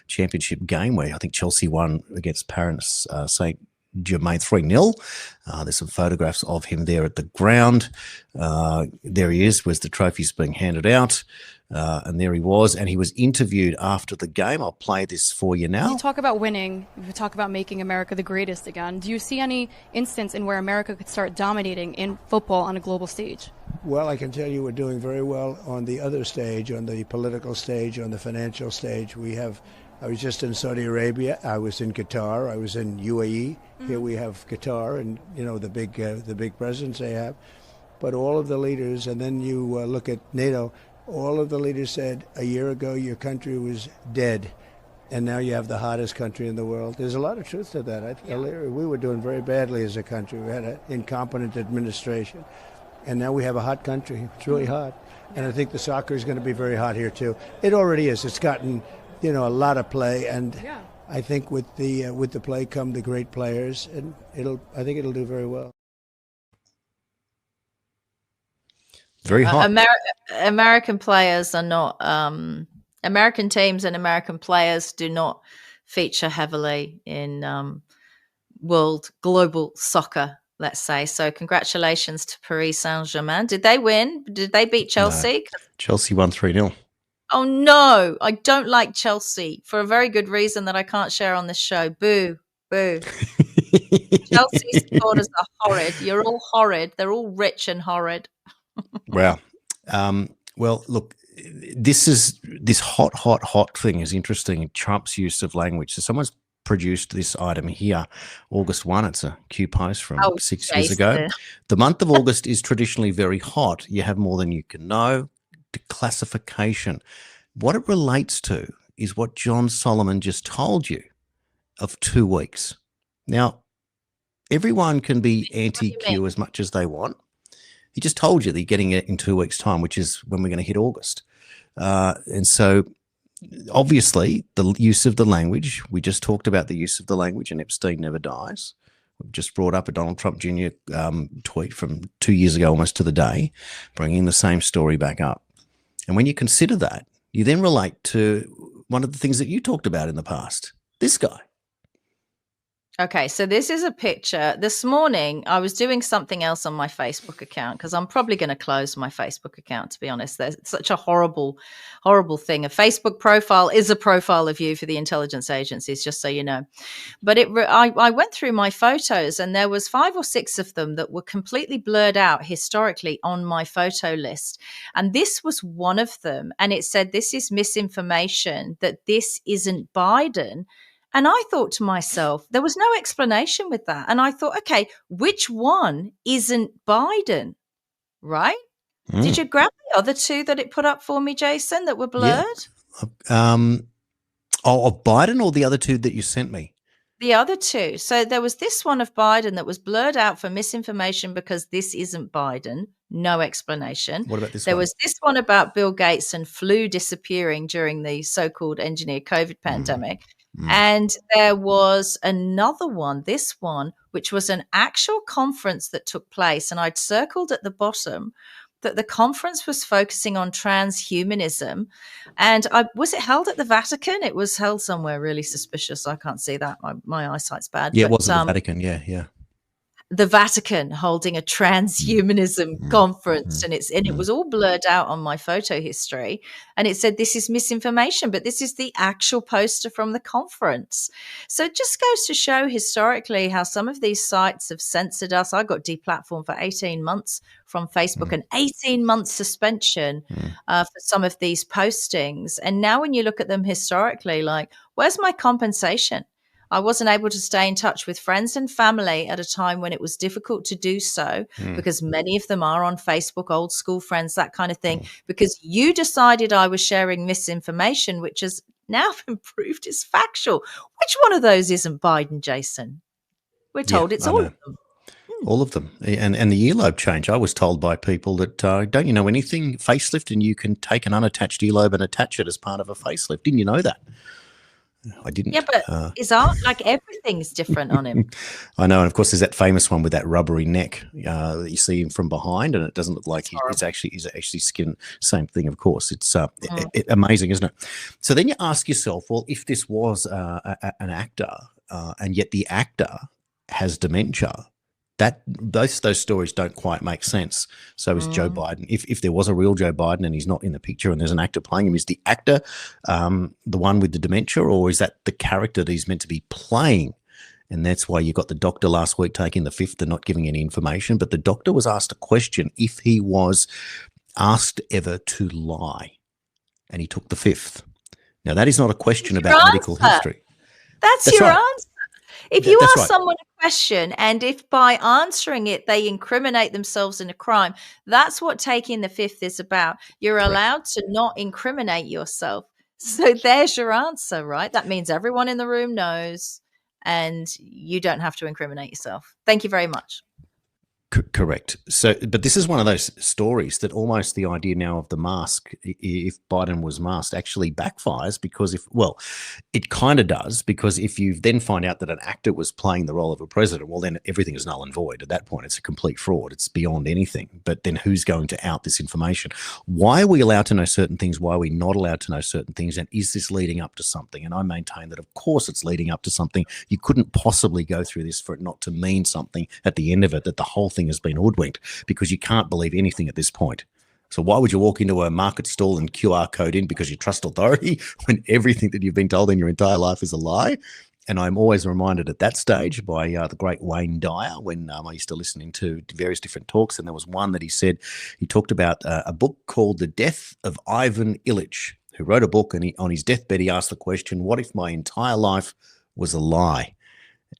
Championship game where I think Chelsea won against Paris Saint-Germain 3-0. There's some photographs of him there at the ground. There he is, where's the trophies being handed out. And there he was, and he was interviewed after the game. I'll play this for you now. You talk about winning, you talk about making America the greatest again. Do you see any instance in where America could start dominating in football on a global stage? Well, I can tell you we're doing very well on the other stage, on the political stage, on the financial stage. We have I was just in Saudi Arabia. I was in Qatar. I was in UAE. Here we have Qatar, and the big presidents they have. But all of the leaders, and then you look at NATO. All of the leaders said a year ago your country was dead, and now you have the hottest country in the world. There's a lot of truth to that. We were doing very badly as a country. We had an incompetent administration, and now we have a hot country. It's really hot, and I think the soccer is going to be very hot here too. It already is. It's gotten a lot of play, and I think with the play come the great players, and I think it'll do very well. Very hot. American players are not American teams, and American players do not feature heavily in global soccer, let's say. So congratulations to Paris Saint-Germain. Did they win? Did they beat Chelsea? No. Chelsea won 3-0. Oh no, I don't like Chelsea for a very good reason that I can't share on this show. Boo, boo. Chelsea supporters are horrid. You're all horrid. They're all rich and horrid. Wow. Well, look, this hot thing is interesting. Trump's use of language. So someone's produced this item here, August 1. It's a Q post from 6 years ago. The month of August is traditionally very hot. You have more than you can know. Declassification. What it relates to is what John Solomon just told you of 2 weeks. Now, everyone can be anti-Q as much as they want. He just told you that you're getting it in 2 weeks' time, which is when we're going to hit August. And so, obviously, the use of the language, we just talked about the use of the language, and Epstein never dies. We've just brought up a Donald Trump Jr. Tweet from 2 years ago, almost to the day, bringing the same story back up. And when you consider that, you then relate to one of the things that you talked about in the past, this guy. Okay, so this is a picture. This morning, I was doing something else on my Facebook account because I'm probably going to close my Facebook account, to be honest. There's such a horrible, horrible thing. A Facebook profile is a profile of you for the intelligence agencies, just so you know. But I went through my photos, and there was 5 or 6 of them that were completely blurred out historically on my photo list. And this was one of them. And it said, this is misinformation, that this isn't Biden. And I thought to myself, there was no explanation with that. And I thought, okay, which one isn't Biden, right? Did you grab the other 2 that it put up for me, Jason, that were blurred? Yeah. Of Biden or the other 2 that you sent me? The other 2. So there was this one of Biden that was blurred out for misinformation because this isn't Biden. No explanation. What about this one? There one? was this one about Bill Gates and flu disappearing during the so-called engineered COVID pandemic. And there was another one, this one, which was an actual conference that took place. And I'd circled at the bottom that the conference was focusing on transhumanism. And was it held at the Vatican? It was held somewhere really suspicious. I can't see that. My eyesight's bad. Yeah, it was at the Vatican. Yeah. The Vatican holding a transhumanism conference, and it was all blurred out on my photo history, and it said this is misinformation, but this is the actual poster from the conference. So it just goes to show historically how some of these sites have censored us. I got deplatformed for 18 months from Facebook, an 18-month suspension for some of these postings. And now when you look at them historically, like, where's my compensation? I wasn't able to stay in touch with friends and family at a time when it was difficult to do so because many of them are on Facebook, old school friends, that kind of thing, because you decided I was sharing misinformation, which has now been proved is factual. Which one of those isn't Biden, Jason? We're told it's all of them. All of them. And the earlobe change. I was told by people that, don't you know anything? Facelift, and you can take an unattached earlobe and attach it as part of a facelift. Didn't you know that? I didn't. Yeah, but is art like everything's different on him? I know, and of course, there's that famous one with that rubbery neck that you see him from behind, and it doesn't look like he's actually skin. Same thing, of course. It's amazing, isn't it? So then you ask yourself, well, if this was an actor, and yet the actor has dementia, that those stories don't quite make sense. So is Joe Biden, if there was a real Joe Biden and he's not in the picture and there's an actor playing him, is the actor the one with the dementia, or is that the character that he's meant to be playing? And that's why you got the doctor last week taking the 5th and not giving any information. But the doctor was asked a question if he was asked ever to lie, and he took the 5th. Now, that is not a question That's about your medical answer. history. That's your right. answer. If you That's ask right. someone a question and if by answering it they incriminate themselves in a crime, that's what taking the fifth is about. You're Correct. allowed to not incriminate yourself. So there's your answer, right? That means everyone in the room knows and you don't have to incriminate yourself. Thank you very much. Correct. So, but this is one of those stories that almost the idea now of the mask, if Biden was masked, actually backfires because it kind of does, because if you then find out that an actor was playing the role of a president, well, then everything is null and void. At that point, it's a complete fraud. It's beyond anything. But then who's going to out this information? Why are we allowed to know certain things? Why are we not allowed to know certain things? And is this leading up to something? And I maintain that, of course, it's leading up to something. You couldn't possibly go through this for it not to mean something at the end of it, that the whole thing has been hoodwinked, because you can't believe anything at this point. So why would you walk into a market stall and QR code in because you trust authority when everything that you've been told in your entire life is a lie? And I'm always reminded at that stage by the great Wayne Dyer, when I used to listen to various different talks, and there was one that he talked about a book called The Death of Ivan Illich, who wrote a book, and on his deathbed he asked the question, what if my entire life was a lie?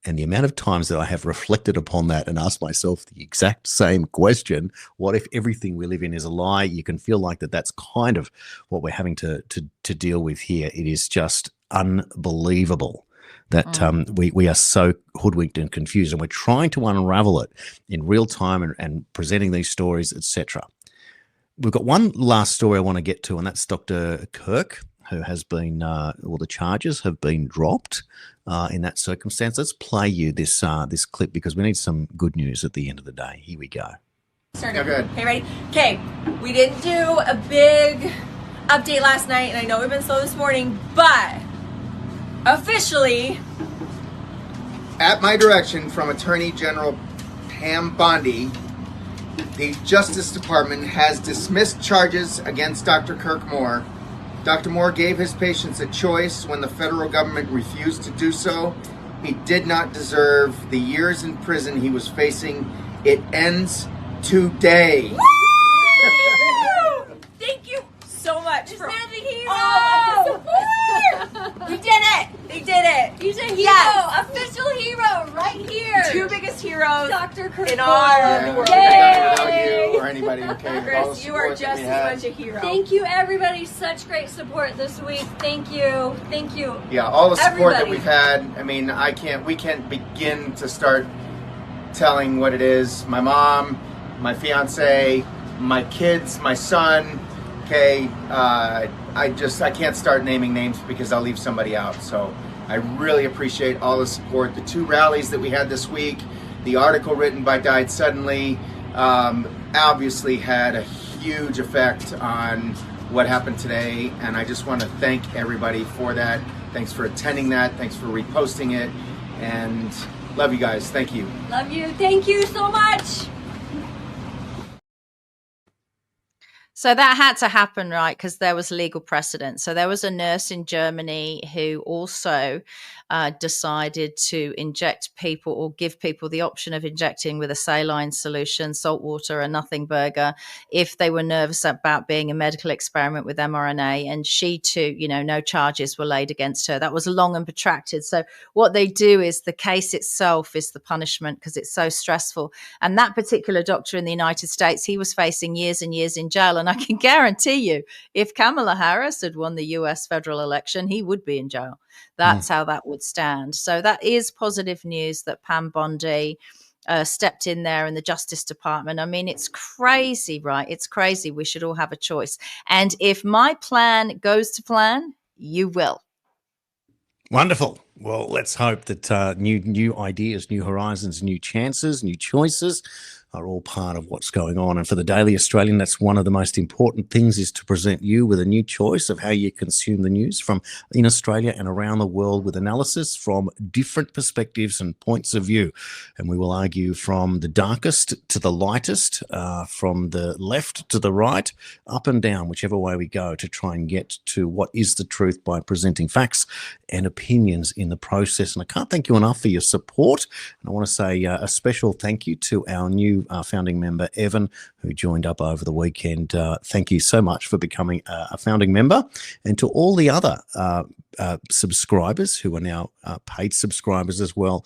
And the amount of times that I have reflected upon that and asked myself the exact same question, what if everything we live in is a lie? You can feel like that's kind of what we're having to deal with here. It is just unbelievable that we are so hoodwinked and confused, and we're trying to unravel it in real time and presenting these stories, etc. We've got one last story I want to get to, and that's Dr. Kirk, who has been, the charges have been dropped in that circumstance. Let's play you this clip because we need some good news at the end of the day. Here we go. Started. Okay, ready? Okay, we didn't do a big update last night, and I know we've been slow this morning, but officially, at my direction from Attorney General Pam Bondi, the Justice Department has dismissed charges against Dr. Kirk Moore. Dr. Moore gave his patients a choice when the federal government refused to do so. He did not deserve the years in prison he was facing. It ends today. Thank you so much for all of the support. We did it. They did it. He's a hero, Yes. official hero, right here. Two biggest heroes Dr. Kirk in all Yeah, of the world. we couldn't have done it without you or anybody, okay? With all the Chris, you are support that just we as had. much a hero. Thank you, everybody. Such great support this week. Thank you. Thank you. Yeah, all the support that Everybody. we've had. I mean, we can't begin to start telling what it is. My mom, my fiance, my kids, my son. Okay, I can't start naming names because I'll leave somebody out. So I really appreciate all the support. The 2 rallies that we had this week, the article written by Died Suddenly, obviously had a huge effect on what happened today. And I just want to thank everybody for that. Thanks for attending that. Thanks for reposting it. And love you guys. Thank you. Love you. Thank you so much. So that had to happen, right? Because there was legal precedent. So there was a nurse in Germany who also decided to inject people or give people the option of injecting with a saline solution, salt water, a nothing burger, if they were nervous about being a medical experiment with mRNA. And she too, no charges were laid against her. That was long and protracted. So what they do is the case itself is the punishment because it's so stressful. And that particular doctor in the United States, he was facing years and years in jail. And I can guarantee you, if Kamala Harris had won the US federal election, he would be in jail. That's how that would stand. So that is positive news that Pam Bondi stepped in there in the Justice Department. I mean, it's crazy, right? It's crazy. We should all have a choice. And if my plan goes to plan, you will. Wonderful. Well, let's hope that new ideas, new horizons, new chances, new choices are all part of what's going on. And for the Daily Australian, that's one of the most important things, is to present you with a new choice of how you consume the news from in Australia and around the world, with analysis from different perspectives and points of view. And we will argue from the darkest to the lightest, from the left to the right, up and down, whichever way we go, to try and get to what is the truth by presenting facts and opinions in the process. And I can't thank you enough for your support. And I want to say a special thank you to our new our founding member, Evan, who joined up over the weekend. Thank you so much for becoming a founding member. And to all the other subscribers who are now paid subscribers as well.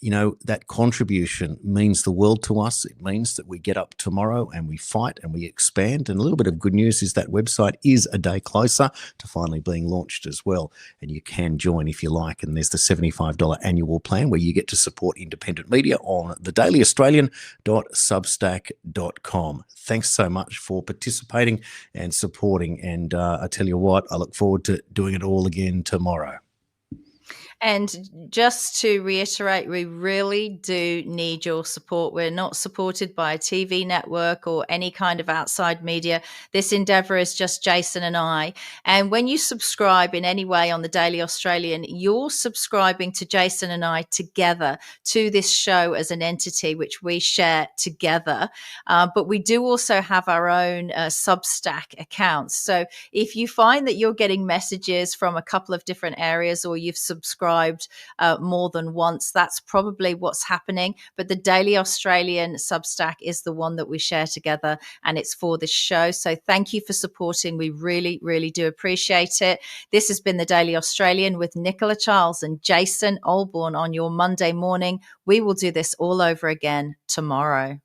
You know, that contribution means the world to us. It means that we get up tomorrow and we fight and we expand. And a little bit of good news is that website is a day closer to finally being launched as well. And you can join if you like. And there's the $75 annual plan where you get to support independent media on thedailyaustralian.substack.com. Thanks so much for participating and supporting. And I tell you what, I look forward to doing it all again tomorrow. And just to reiterate, we really do need your support. We're not supported by a TV network or any kind of outside media. This endeavor is just Jason and I. And when you subscribe in any way on the Daily Australian, you're subscribing to Jason and I together to this show as an entity, which we share together. But we do also have our own Substack accounts. So if you find that you're getting messages from a couple of different areas or you've subscribed more than once, that's probably what's happening. But the Daily Australian Substack is the one that we share together, and it's for this show. So thank you for supporting. We really, really do appreciate it. This has been the Daily Australian with Nicola Charles and Jason Olbourne on your Monday morning. We will do this all over again tomorrow.